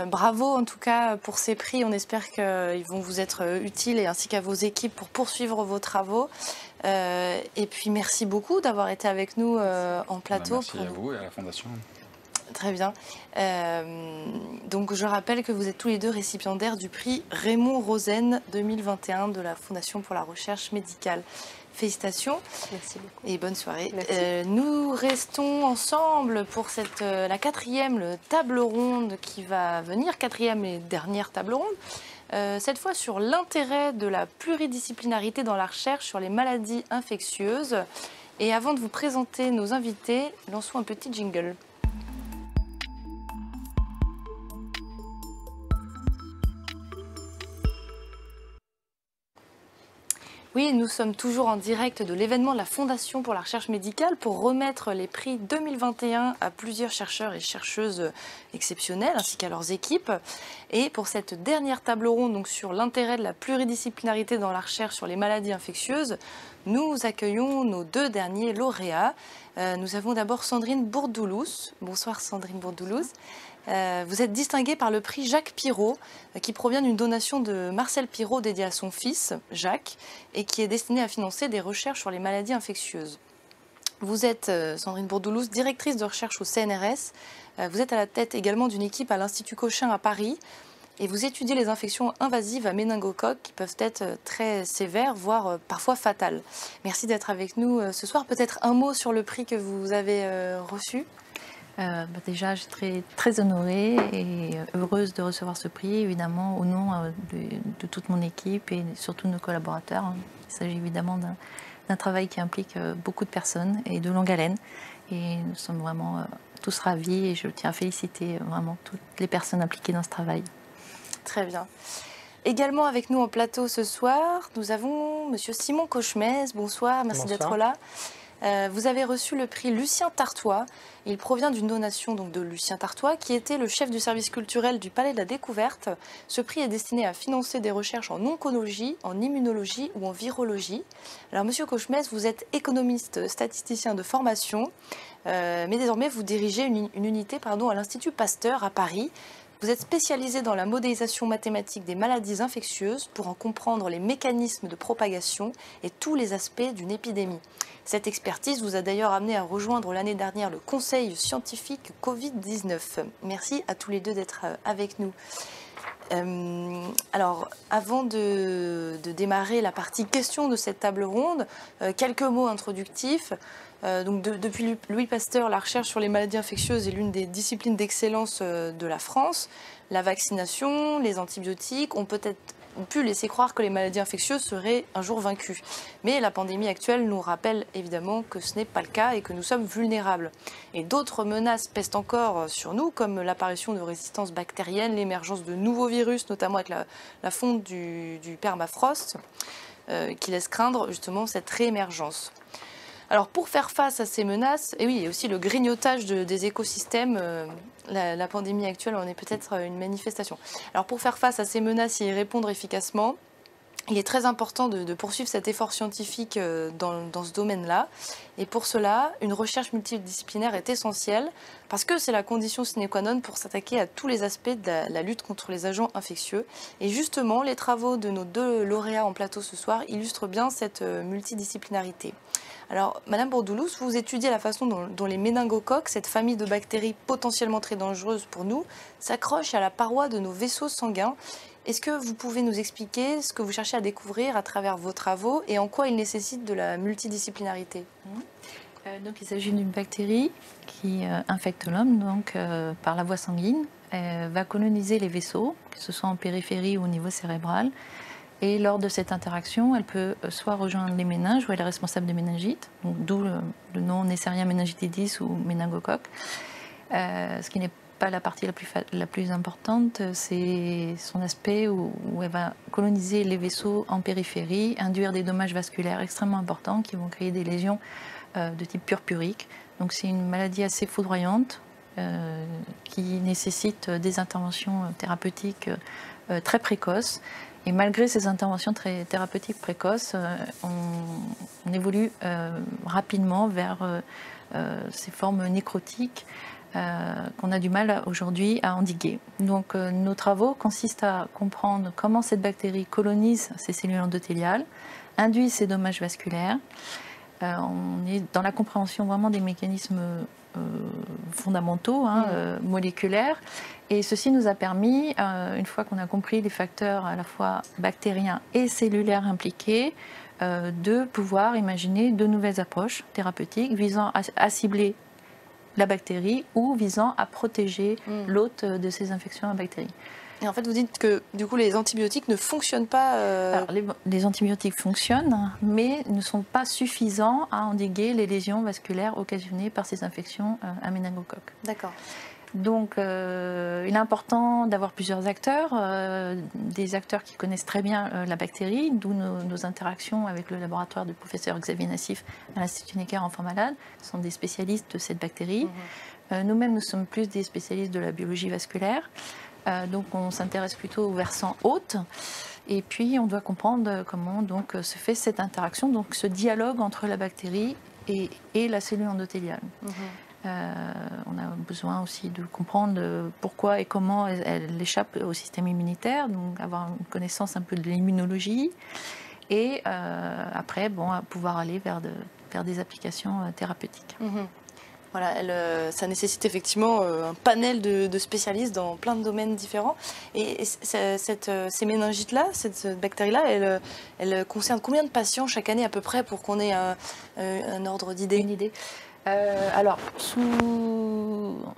Bravo en tout cas pour ces prix, on espère qu'ils vont vous être utiles et ainsi qu'à vos équipes pour poursuivre vos travaux. Et puis merci beaucoup d'avoir été avec nous en plateau. Merci à vous et à la Fondation. Très bien. Donc je rappelle que vous êtes tous les deux récipiendaires du prix Raymond Rosen 2021 de la Fondation pour la recherche médicale. Félicitations. Merci beaucoup. Et bonne soirée. Nous restons ensemble pour la quatrième table ronde qui va venir, quatrième et dernière table ronde. Cette fois sur l'intérêt de la pluridisciplinarité dans la recherche sur les maladies infectieuses. Et avant de vous présenter nos invités, lançons un petit jingle. Oui, nous sommes toujours en direct de l'événement de la Fondation pour la recherche médicale pour remettre les prix 2021 à plusieurs chercheurs et chercheuses exceptionnels ainsi qu'à leurs équipes. Et pour cette dernière table ronde donc sur l'intérêt de la pluridisciplinarité dans la recherche sur les maladies infectieuses, nous accueillons nos deux derniers lauréats. Nous avons d'abord Sandrine Bourdoulouz. Bonsoir Sandrine Bourdoulouz. Vous êtes distinguée par le prix Jacques Pirot, qui provient d'une donation de Marcel Pirot dédiée à son fils, Jacques, et qui est destiné à financer des recherches sur les maladies infectieuses. Vous êtes, Sandrine Bourdoulouz, directrice de recherche au CNRS. Vous êtes à la tête également d'une équipe à l'Institut Cochin à Paris. Et vous étudiez les infections invasives à méningocoque qui peuvent être très sévères, voire parfois fatales. Merci d'être avec nous ce soir. Peut-être un mot sur le prix que vous avez reçu. Déjà, je suis très honorée et heureuse de recevoir ce prix, évidemment, au nom de toute mon équipe et surtout de nos collaborateurs. Il s'agit évidemment d'un travail qui implique beaucoup de personnes et de longue haleine. Et nous sommes vraiment tous ravis et je tiens à féliciter vraiment toutes les personnes impliquées dans ce travail. Très bien. Également avec nous en plateau ce soir, nous avons Monsieur Simon Cochemez. Bonsoir, merci d'être là. Vous avez reçu le prix Lucien Tartois. Il provient d'une donation donc, de Lucien Tartois, qui était le chef du service culturel du Palais de la Découverte. Ce prix est destiné à financer des recherches en oncologie, en immunologie ou en virologie. Alors, Monsieur Cochemez, vous êtes économiste, statisticien de formation, mais désormais vous dirigez une unité à l'Institut Pasteur à Paris. Vous êtes spécialisé dans la modélisation mathématique des maladies infectieuses pour en comprendre les mécanismes de propagation et tous les aspects d'une épidémie. Cette expertise vous a d'ailleurs amené à rejoindre l'année dernière le Conseil scientifique Covid-19. Merci à tous les deux d'être avec nous. Alors, avant de démarrer la partie questions de cette table ronde, quelques mots introductifs. Depuis Louis Pasteur, la recherche sur les maladies infectieuses est l'une des disciplines d'excellence de la France. La vaccination, les antibiotiques ont peut-être pu laisser croire que les maladies infectieuses seraient un jour vaincues. Mais la pandémie actuelle nous rappelle évidemment que ce n'est pas le cas et que nous sommes vulnérables. Et d'autres menaces pèsent encore sur nous, comme l'apparition de résistances bactériennes, l'émergence de nouveaux virus, notamment avec la fonte du permafrost, qui laisse craindre justement cette réémergence. Alors pour faire face à ces menaces, et oui, et aussi le grignotage des écosystèmes, la pandémie actuelle en est peut-être une manifestation. Alors pour faire face à ces menaces et y répondre efficacement, il est très important de poursuivre cet effort scientifique dans ce domaine-là. Et pour cela, une recherche multidisciplinaire est essentielle parce que c'est la condition sine qua non pour s'attaquer à tous les aspects de la lutte contre les agents infectieux. Et justement, les travaux de nos deux lauréats en plateau ce soir illustrent bien cette multidisciplinarité. Alors, Madame Bourdoulouz, vous étudiez la façon dont les méningocoques, cette famille de bactéries potentiellement très dangereuses pour nous, s'accrochent à la paroi de nos vaisseaux sanguins Est-ce que vous pouvez nous expliquer ce que vous cherchez à découvrir à travers vos travaux et en quoi il nécessite de la multidisciplinarité? Donc, il s'agit d'une bactérie qui infecte l'homme par la voie sanguine. Elle va coloniser les vaisseaux, que ce soit en périphérie ou au niveau cérébral. Et lors de cette interaction, elle peut soit rejoindre les méninges, où elle est responsable de méningite, d'où le nom Neisseria meningitidis ou méningocoque. Ce qui n'est pas la partie la plus importante, c'est son aspect où elle va coloniser les vaisseaux en périphérie, induire des dommages vasculaires extrêmement importants qui vont créer des lésions de type purpurique. Donc c'est une maladie assez foudroyante qui nécessite des interventions thérapeutiques très précoces. Et malgré ces interventions très thérapeutiques précoces, on évolue rapidement vers ces formes nécrotiques qu'on a du mal aujourd'hui à endiguer. Donc nos travaux consistent à comprendre comment cette bactérie colonise ces cellules endothéliales, induit ces dommages vasculaires. On est dans la compréhension vraiment des mécanismes fondamentaux, moléculaires. Et ceci nous a permis, une fois qu'on a compris les facteurs à la fois bactériens et cellulaires impliqués, de pouvoir imaginer de nouvelles approches thérapeutiques visant à cibler la bactérie ou visant à protéger l'hôte de ces infections à bactéries. Et en fait, vous dites que du coup, les antibiotiques ne fonctionnent pas. Alors, les antibiotiques fonctionnent, mais ne sont pas suffisants à endiguer les lésions vasculaires occasionnées par ces infections à méningocoque. D'accord. Donc, il est important d'avoir plusieurs acteurs, des acteurs qui connaissent très bien la bactérie, d'où nos interactions avec le laboratoire du professeur Xavier Nassif à l'Institut Necker Enfants Malades. Ce sont des spécialistes de cette bactérie. Nous-mêmes, nous sommes plus des spécialistes de la biologie vasculaire. Donc on s'intéresse plutôt au versant hôte et puis on doit comprendre comment donc se fait cette interaction, donc ce dialogue entre la bactérie et la cellule endothéliale. On a besoin aussi de comprendre pourquoi et comment elle échappe au système immunitaire, donc avoir une connaissance un peu de l'immunologie et après pouvoir aller vers des applications thérapeutiques. Voilà, ça nécessite effectivement un panel de spécialistes dans plein de domaines différents. Et ces méningites-là, cette bactérie-là, elle concerne combien de patients chaque année à peu près pour qu'on ait un ordre d'idée? Une idée. Alors,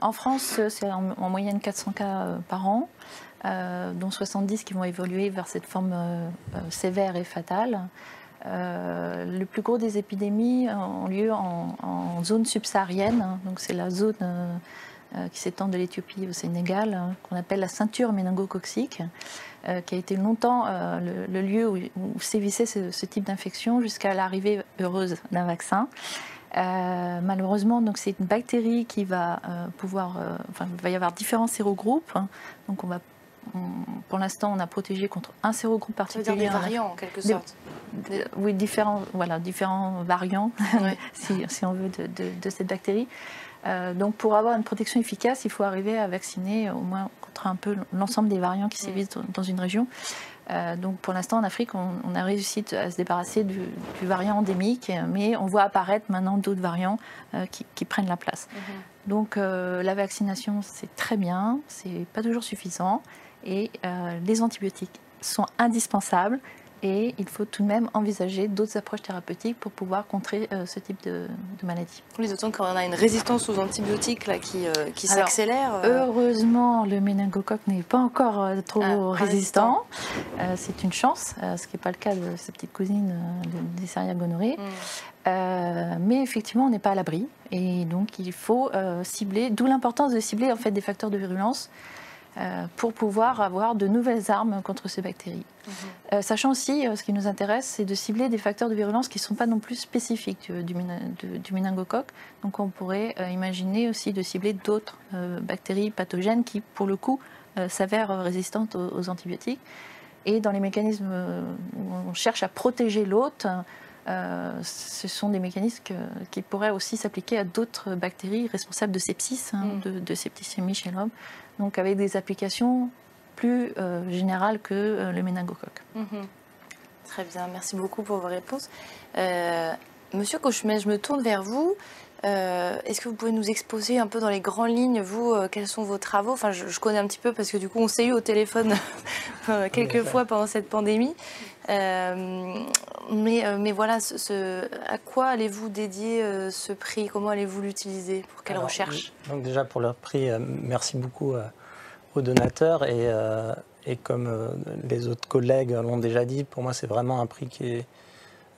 en France, c'est en moyenne 400 cas par an, dont 70 qui vont évoluer vers cette forme sévère et fatale. Le plus gros des épidémies ont lieu en zone subsaharienne, donc c'est la zone qui s'étend de l'Éthiopie au Sénégal, qu'on appelle la ceinture méningo-coccique, qui a été longtemps le lieu où sévissait ce type d'infection jusqu'à l'arrivée heureuse d'un vaccin. Malheureusement, donc c'est une bactérie qui va il va y avoir différents sérogroupes, donc pour l'instant, on a protégé contre un sérogroupe particulier. Ça veut dire des variants, en quelque sorte. Oui, différents variants, si on veut, de cette bactérie. Donc, pour avoir une protection efficace, il faut arriver à vacciner au moins contre un peu l'ensemble des variants qui sévissent dans une région. Donc, pour l'instant, en Afrique, on a réussi à se débarrasser du variant endémique, mais on voit apparaître maintenant d'autres variants qui prennent la place. Donc, la vaccination, c'est très bien, c'est pas toujours suffisant. Et les antibiotiques sont indispensables et il faut tout de même envisager d'autres approches thérapeutiques pour pouvoir contrer ce type de maladie. Oui, d'autant qu'on a une résistance aux antibiotiques là, qui s'accélère. Heureusement, le méningocoque n'est pas encore trop résistant. C'est une chance, ce qui n'est pas le cas de sa petite cousine des Neisseria gonorrhoeae. Mais effectivement, on n'est pas à l'abri et donc il faut cibler, d'où l'importance de cibler en fait, des facteurs de virulence pour pouvoir avoir de nouvelles armes contre ces bactéries. Sachant aussi, ce qui nous intéresse, c'est de cibler des facteurs de virulence qui ne sont pas non plus spécifiques du méningocoque. Donc on pourrait imaginer aussi de cibler d'autres bactéries pathogènes qui, pour le coup, s'avèrent résistantes aux antibiotiques. Et dans les mécanismes où on cherche à protéger l'hôte, ce sont des mécanismes qui pourraient aussi s'appliquer à d'autres bactéries responsables de sepsis, de septicémie chez l'homme, donc avec des applications plus générales que le méningocoque. Très bien, merci beaucoup pour vos réponses. Monsieur Cochemet, je me tourne vers vous. Est-ce que vous pouvez nous exposer un peu dans les grandes lignes, vous, quels sont vos travaux? Enfin, je connais un petit peu parce que du coup, on s'est eu au téléphone quelques fois pendant cette pandémie. Mais voilà, à quoi allez-vous dédier ce prix? Comment allez-vous l'utiliser? Pour quelle recherche? Donc déjà, pour leur prix, merci beaucoup aux donateurs. Et comme les autres collègues l'ont déjà dit, pour moi, c'est vraiment un prix qui est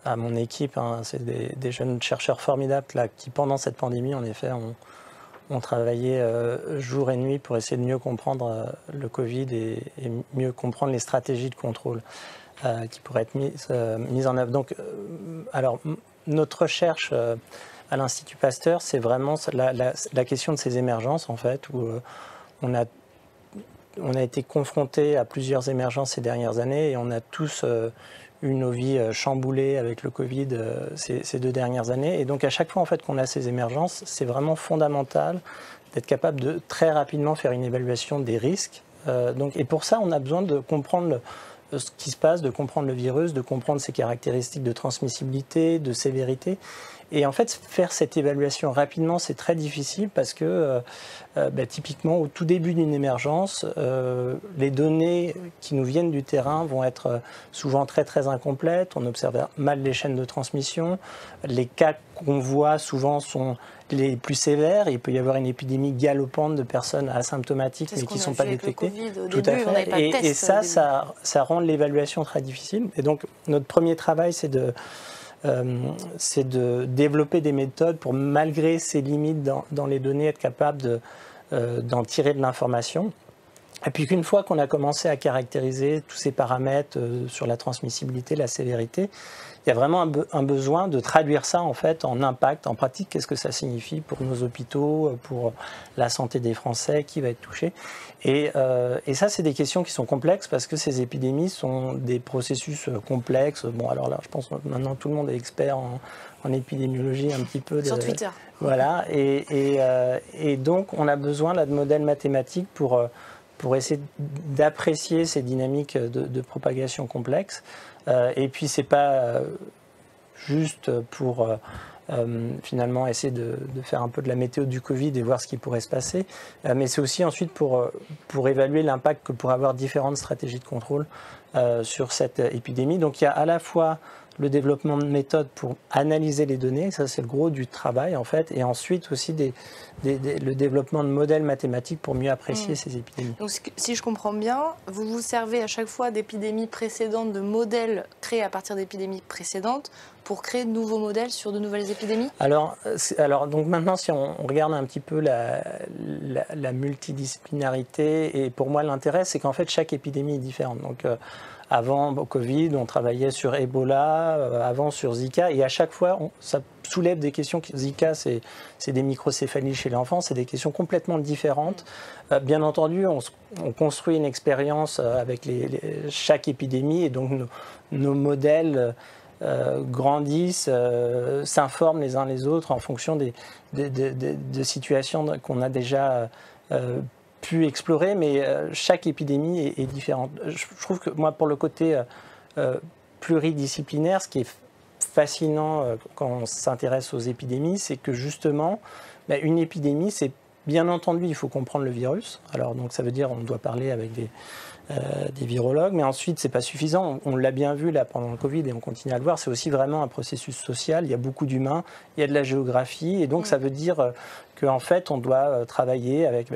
à mon équipe. C'est des jeunes chercheurs formidables là, qui, pendant cette pandémie, en effet, ont travaillé jour et nuit pour essayer de mieux comprendre le Covid et mieux comprendre les stratégies de contrôle qui pourraient être mises en œuvre. Donc, alors, notre recherche à l'Institut Pasteur, c'est vraiment la question de ces émergences, en fait, où on a été confrontés à plusieurs émergences ces dernières années et on a tous eu nos vies chamboulées avec le Covid ces 2 dernières années. Et donc à chaque fois en fait, qu'on a ces émergences, c'est vraiment fondamental d'être capable de très rapidement faire une évaluation des risques. Et pour ça, on a besoin de comprendre ce qui se passe, de comprendre le virus, de comprendre ses caractéristiques de transmissibilité, de sévérité. Et en fait, faire cette évaluation rapidement, c'est très difficile parce que typiquement, au tout début d'une émergence, les données qui nous viennent du terrain vont être souvent très très incomplètes. On observe mal les chaînes de transmission. Les cas qu'on voit souvent sont les plus sévères. Il peut y avoir une épidémie galopante de personnes asymptomatiques mais qui ne sont pas détectées. Tout à fait. Et ça rend l'évaluation très difficile. Et donc, notre premier travail, c'est de développer des méthodes pour, malgré ces limites dans les données, être capable d'en tirer de l'information. Et puis qu'une fois qu'on a commencé à caractériser tous ces paramètres sur la transmissibilité, la sévérité, il y a vraiment un besoin de traduire ça en fait en impact, en pratique. Qu'est-ce que ça signifie pour nos hôpitaux, pour la santé des Français, qui va être touché? Et ça, c'est des questions qui sont complexes parce que ces épidémies sont des processus complexes. Bon, alors là, je pense que maintenant tout le monde est expert en épidémiologie un petit peu. Sur Twitter. Voilà. Et donc, on a besoin là de modèles mathématiques pour essayer d'apprécier ces dynamiques de propagation complexes. Et puis, ce n'est pas juste pour finalement essayer de faire un peu de la météo du Covid et voir ce qui pourrait se passer, mais c'est aussi ensuite pour évaluer l'impact que pourraient avoir différentes stratégies de contrôle sur cette épidémie. Donc, il y a à la fois le développement de méthodes pour analyser les données, ça c'est le gros du travail en fait, et ensuite aussi le développement de modèles mathématiques pour mieux apprécier ces épidémies. Donc si je comprends bien, vous vous servez à chaque fois d'épidémies précédentes, de modèles créés à partir d'épidémies précédentes pour créer de nouveaux modèles sur de nouvelles épidémies? Alors donc maintenant si on regarde un petit peu la multidisciplinarité, et pour moi l'intérêt c'est qu'en fait chaque épidémie est différente. Donc avant Covid, on travaillait sur Ebola, avant sur Zika, et à chaque fois, ça soulève des questions. Zika, c'est des microcéphalies chez l'enfant, c'est des questions complètement différentes. Bien entendu, on construit une expérience avec chaque épidémie, et donc nos modèles grandissent, s'informent les uns les autres en fonction de situations qu'on a déjà pu explorer, mais chaque épidémie est différente. Je trouve que moi, pour le côté pluridisciplinaire, ce qui est fascinant quand on s'intéresse aux épidémies, c'est que justement, une épidémie, c'est bien entendu, il faut comprendre le virus. Alors donc ça veut dire on doit parler avec des virologues, mais ensuite c'est pas suffisant. On l'a bien vu là pendant le Covid et on continue à le voir. C'est aussi vraiment un processus social. Il y a beaucoup d'humains, il y a de la géographie, et donc ça veut dire qu'en fait on doit travailler avec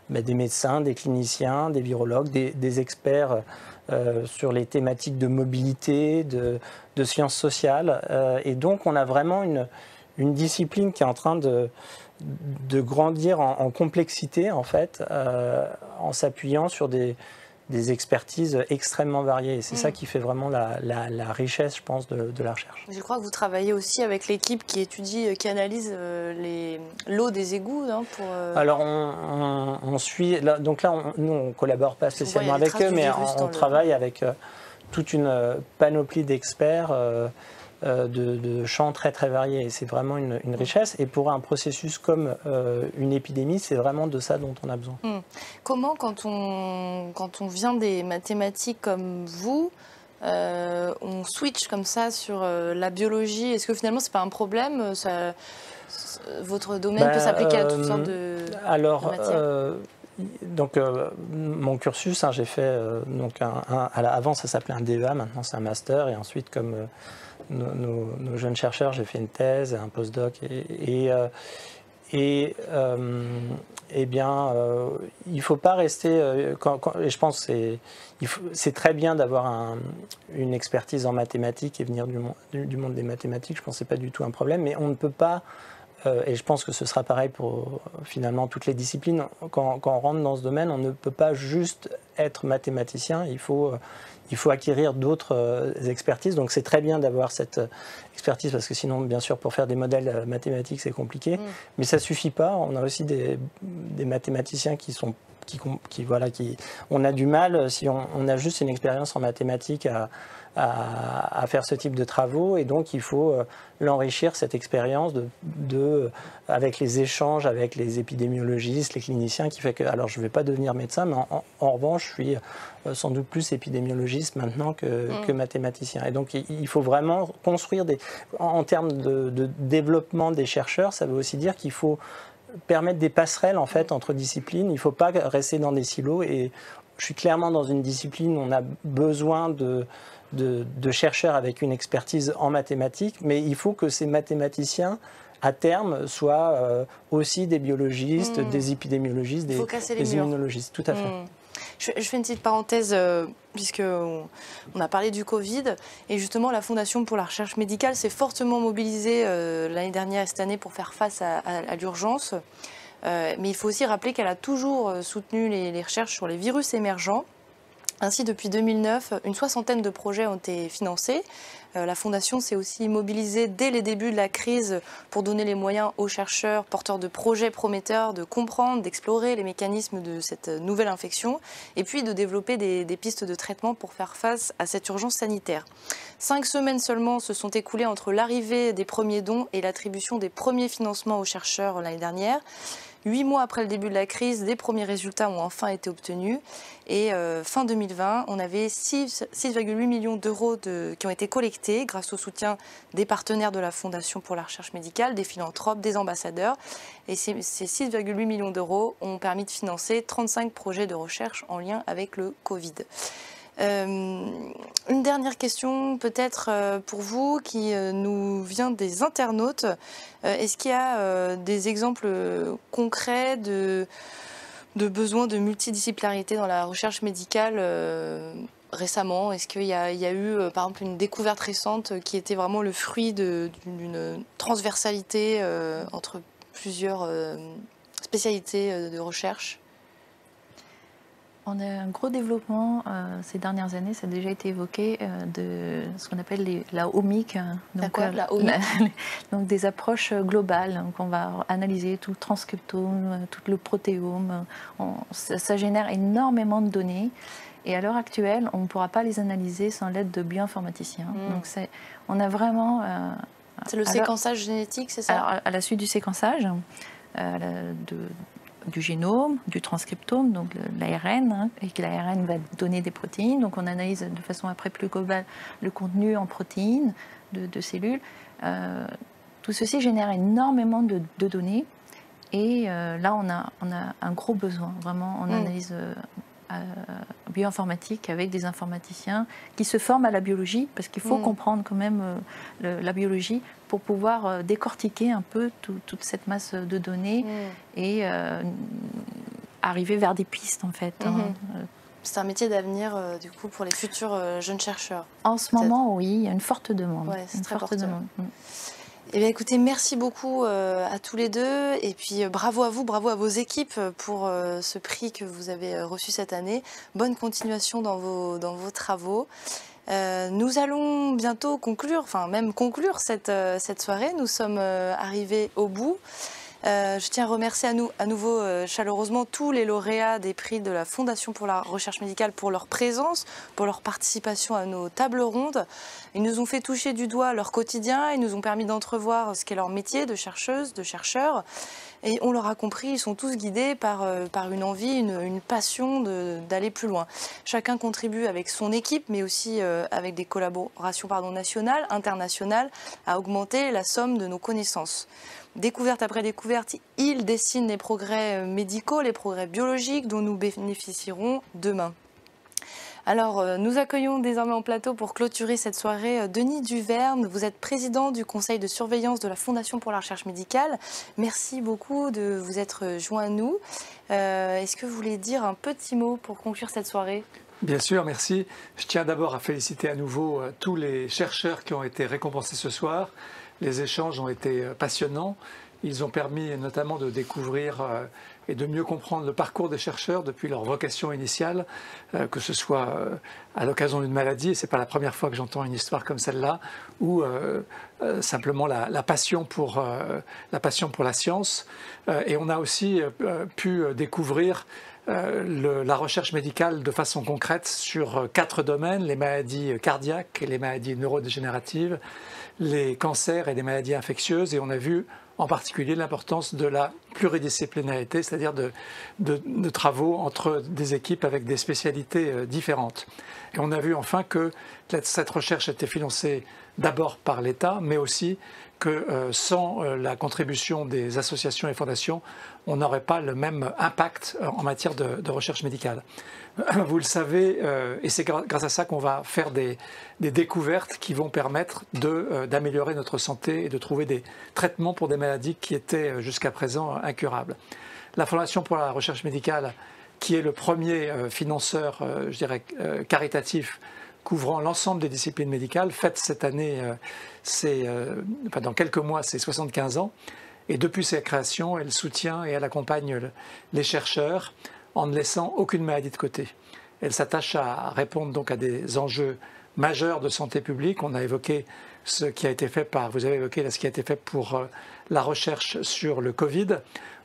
des médecins, des cliniciens, des virologues, des experts sur les thématiques de mobilité, de sciences sociales. Et donc on a vraiment une discipline qui est en train de grandir en complexité en fait, en s'appuyant sur des expertises extrêmement variées. Et c'est ça qui fait vraiment la richesse, je pense, de la recherche. Je crois que vous travaillez aussi avec l'équipe qui étudie, qui analyse l'eau des égouts. Pour, Alors, on suit... Donc là, nous, on ne collabore pas spécialement avec eux, mais on travaille avec toute une panoplie d'experts de champs très très variés. Et c'est vraiment une richesse. Et pour un processus comme une épidémie, c'est vraiment de ça dont on a besoin. Comment, quand on vient des mathématiques comme vous, on switch comme ça sur la biologie? Est-ce que finalement, c'est pas un problème? votre domaine peut s'appliquer à toutes sortes de matières. Donc, mon cursus, j'ai fait, avant ça s'appelait un DEA, maintenant c'est un master, et ensuite, comme nos jeunes chercheurs, j'ai fait une thèse, un postdoc, il ne faut pas rester, et je pense que c'est très bien d'avoir une expertise en mathématiques et venir du monde des mathématiques, je pense que ce n'est pas du tout un problème, mais on ne peut pas, et je pense que ce sera pareil pour finalement toutes les disciplines, quand on rentre dans ce domaine, on ne peut pas juste être mathématicien, il faut acquérir d'autres expertises. Donc c'est très bien d'avoir cette expertise parce que sinon, bien sûr, pour faire des modèles mathématiques, c'est compliqué. Mais ça ne suffit pas. On a aussi des mathématiciens on a du mal, si on a juste une expérience en mathématiques, à faire ce type de travaux, et donc il faut l'enrichir, cette expérience avec les échanges avec les épidémiologistes, les cliniciens, qui fait que, alors je ne vais pas devenir médecin, mais en revanche je suis sans doute plus épidémiologiste maintenant que mathématicien. Et donc il faut vraiment construire en termes de développement des chercheurs, ça veut aussi dire qu'il faut permettre des passerelles en fait entre disciplines, il ne faut pas rester dans des silos, et je suis clairement dans une discipline où on a besoin de chercheurs avec une expertise en mathématiques, mais il faut que ces mathématiciens, à terme, soient aussi des biologistes, des épidémiologistes, des immunologistes. Tout à fait. Je fais une petite parenthèse, puisqu'on a parlé du Covid, et justement la Fondation pour la recherche médicale s'est fortement mobilisée l'année dernière et cette année pour faire face à l'urgence. Mais il faut aussi rappeler qu'elle a toujours soutenu les recherches sur les virus émergents. Ainsi, depuis 2009, une soixantaine de projets ont été financés. La Fondation s'est aussi mobilisée dès les débuts de la crise pour donner les moyens aux chercheurs porteurs de projets prometteurs de comprendre, d'explorer les mécanismes de cette nouvelle infection et puis de développer des pistes de traitement pour faire face à cette urgence sanitaire. 5 semaines seulement se sont écoulées entre l'arrivée des premiers dons et l'attribution des premiers financements aux chercheurs l'année dernière. 8 mois après le début de la crise, des premiers résultats ont enfin été obtenus. Et fin 2020, on avait 6,8 millions d'euros qui ont été collectés grâce au soutien des partenaires de la Fondation pour la recherche médicale, des philanthropes, des ambassadeurs. Et ces 6,8 millions d'euros ont permis de financer 35 projets de recherche en lien avec le Covid. Une dernière question peut-être pour vous qui nous vient des internautes. Est-ce qu'il y a des exemples concrets de besoins de multidisciplinarité dans la recherche médicale récemment? Est-ce qu'il y a eu par exemple une découverte récente qui était vraiment le fruit d'une transversalité entre plusieurs spécialités de recherche? On a un gros développement ces dernières années, ça a déjà été évoqué, de ce qu'on appelle la omique. Donc, la omique donc des approches globales. Donc on va analyser tout le transcriptome, tout le protéome. Ça génère énormément de données. Et à l'heure actuelle, on ne pourra pas les analyser sans l'aide de bioinformaticiens. Donc on a vraiment... c'est le séquençage génétique, c'est ça? Alors, à la suite du séquençage, du génome, du transcriptome, donc l'ARN, et que l'ARN va donner des protéines. Donc on analyse de façon après plus globale le contenu en protéines de cellules. Tout ceci génère énormément de données. Et là, on a un gros besoin, vraiment, en analyse bioinformatique avec des informaticiens qui se forment à la biologie, parce qu'il faut comprendre quand même la biologie pour pouvoir décortiquer un peu toute cette masse de données et arriver vers des pistes en fait. C'est un métier d'avenir du coup pour les futurs jeunes chercheurs. En ce moment, oui, il y a une forte demande. Ouais, c'est très forte demande. Eh bien, écoutez, merci beaucoup à tous les deux et puis bravo à vous, bravo à vos équipes pour ce prix que vous avez reçu cette année. Bonne continuation dans vos travaux. Nous allons bientôt conclure cette soirée. Nous sommes arrivés au bout. Je tiens à remercier à nouveau chaleureusement tous les lauréats des prix de la Fondation pour la recherche médicale pour leur présence, pour leur participation à nos tables rondes. Ils nous ont fait toucher du doigt leur quotidien, ils nous ont permis d'entrevoir ce qu'est leur métier de chercheuse, de chercheur. Et on l'aura compris, ils sont tous guidés par une envie, une passion d'aller plus loin. Chacun contribue avec son équipe, mais aussi avec des collaborations nationales, internationales, à augmenter la somme de nos connaissances. Découverte après découverte, il dessine les progrès médicaux, les progrès biologiques dont nous bénéficierons demain. Alors, nous accueillons désormais en plateau pour clôturer cette soirée Denis Duverne. Vous êtes président du conseil de surveillance de la Fondation pour la recherche médicale. Merci beaucoup de vous être joint à nous. Est-ce que vous voulez dire un petit mot pour conclure cette soirée ? Bien sûr, merci. Je tiens d'abord à féliciter à nouveau tous les chercheurs qui ont été récompensés ce soir. Les échanges ont été passionnants. Ils ont permis notamment de découvrir et de mieux comprendre le parcours des chercheurs depuis leur vocation initiale, que ce soit à l'occasion d'une maladie, et ce n'est pas la première fois que j'entends une histoire comme celle-là, ou simplement la passion pour la science. Et on a aussi pu découvrir la recherche médicale de façon concrète sur 4 domaines, les maladies cardiaques et les maladies neurodégénératives, les cancers et les maladies infectieuses, et on a vu en particulier l'importance de la pluridisciplinarité, c'est-à-dire de travaux entre des équipes avec des spécialités différentes. Et on a vu enfin que cette recherche était financée d'abord par l'État, mais aussi que sans la contribution des associations et fondations, on n'aurait pas le même impact en matière de recherche médicale. Vous le savez, et c'est grâce à ça qu'on va faire des découvertes qui vont permettre d'améliorer notre santé et de trouver des traitements pour des maladies qui étaient jusqu'à présent incurables. La Fondation pour la recherche médicale, qui est le premier financeur, je dirais, caritatif, couvrant l'ensemble des disciplines médicales, fête cette année, dans quelques mois, ses 75 ans. Et depuis sa création, elle soutient et elle accompagne les chercheurs en ne laissant aucune maladie de côté. Elle s'attache à répondre donc à des enjeux majeurs de santé publique. On a évoqué ce qui a été fait vous avez évoqué ce qui a été fait pour la recherche sur le Covid.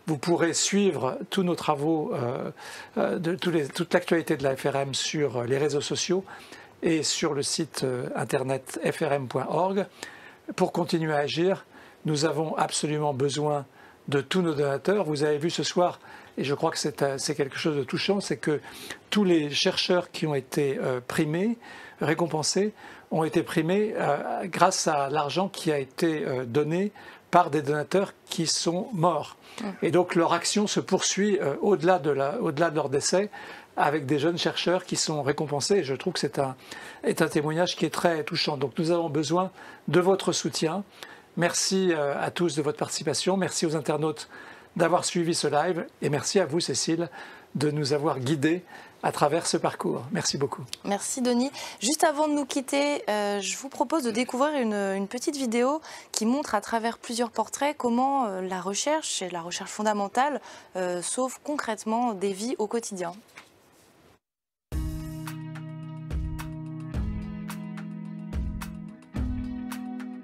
Vous pourrez suivre tous nos travaux, toute l'actualité de la FRM sur les réseaux sociaux et sur le site internet frm.org. Pour continuer à agir, nous avons absolument besoin de tous nos donateurs. Vous avez vu ce soir, et je crois que c'est quelque chose de touchant, c'est que tous les chercheurs qui ont été primés, récompensés, ont été primés grâce à l'argent qui a été donné par des donateurs qui sont morts. Et donc leur action se poursuit au-delà de leur décès, avec des jeunes chercheurs qui sont récompensés. Et je trouve que c'est un témoignage qui est très touchant. Donc nous avons besoin de votre soutien. Merci à tous de votre participation. Merci aux internautes d'avoir suivi ce live. Et merci à vous, Cécile, de nous avoir guidés à travers ce parcours. Merci beaucoup. Merci, Denis. Juste avant de nous quitter, je vous propose de découvrir une petite vidéo qui montre à travers plusieurs portraits comment la recherche et la recherche fondamentale sauvent concrètement des vies au quotidien.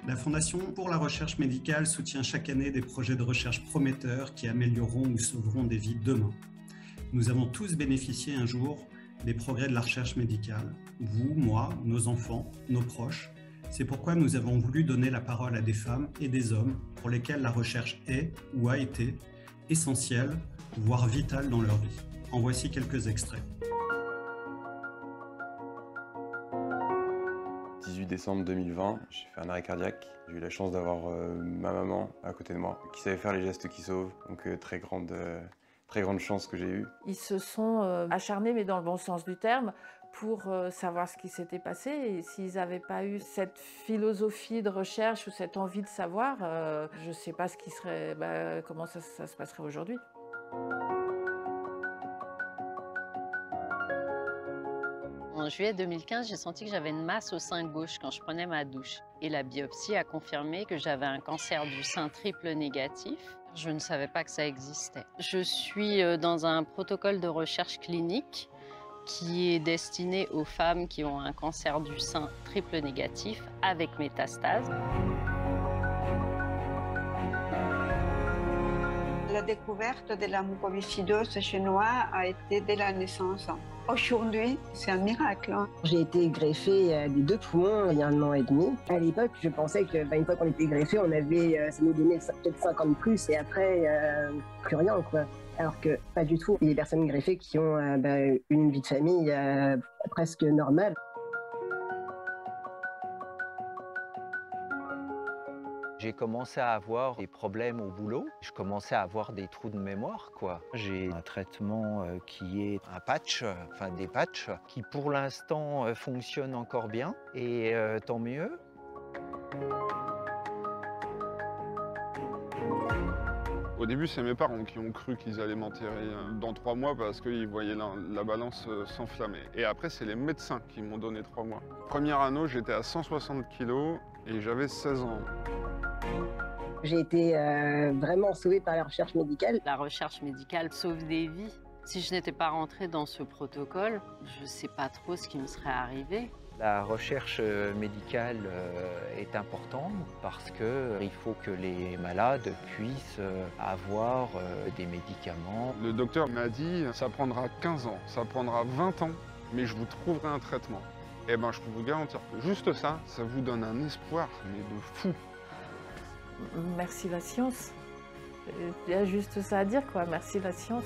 La Fondation pour la recherche médicale soutient chaque année des projets de recherche prometteurs qui amélioreront ou sauveront des vies demain. Nous avons tous bénéficié un jour des progrès de la recherche médicale. Vous, moi, nos enfants, nos proches. C'est pourquoi nous avons voulu donner la parole à des femmes et des hommes pour lesquels la recherche est ou a été essentielle, voire vitale dans leur vie. En voici quelques extraits. 18 décembre 2020, j'ai fait un arrêt cardiaque. J'ai eu la chance d'avoir ma maman à côté de moi, qui savait faire les gestes qui sauvent. Donc très grande chance que j'ai eue. Ils se sont acharnés, mais dans le bon sens du terme, pour savoir ce qui s'était passé. Et s'ils n'avaient pas eu cette philosophie de recherche ou cette envie de savoir, je ne sais pas ce qui serait, comment ça se passerait aujourd'hui. En juillet 2015, j'ai senti que j'avais une masse au sein gauche quand je prenais ma douche. Et la biopsie a confirmé que j'avais un cancer du sein triple négatif. Je ne savais pas que ça existait. Je suis dans un protocole de recherche clinique qui est destiné aux femmes qui ont un cancer du sein triple négatif avec métastase. La découverte de la mucoviscidose chez moi a été dès la naissance. Aujourd'hui, c'est un miracle. J'ai été greffée des 2 poumons il y a 1 an et demi. À l'époque, je pensais qu'une fois qu'on était greffé, on avait, ça nous donnait peut-être 5 ans de plus et après, plus rien, quoi. Alors que pas du tout. Il y a des personnes greffées qui ont une vie de famille presque normale. J'ai commencé à avoir des problèmes au boulot. Je commençais à avoir des trous de mémoire, quoi. J'ai un traitement qui est un patch, enfin des patchs, qui pour l'instant fonctionnent encore bien. Et tant mieux. Au début, c'est mes parents qui ont cru qu'ils allaient m'enterrer dans 3 mois parce qu'ils voyaient la balance s'enflammer. Et après, c'est les médecins qui m'ont donné 3 mois. Première anneau, j'étais à 160 kg et j'avais 16 ans. J'ai été vraiment sauvée par la recherche médicale. La recherche médicale sauve des vies. Si je n'étais pas rentrée dans ce protocole, je ne sais pas trop ce qui me serait arrivé. La recherche médicale est importante parce qu'il faut que les malades puissent avoir des médicaments. Le docteur m'a dit ça prendra 15 ans, ça prendra 20 ans, mais je vous trouverai un traitement. Eh ben, je peux vous garantir que juste ça, ça vous donne un espoir, mais de fou. Merci la science. Il y a juste ça à dire, quoi. Merci la science.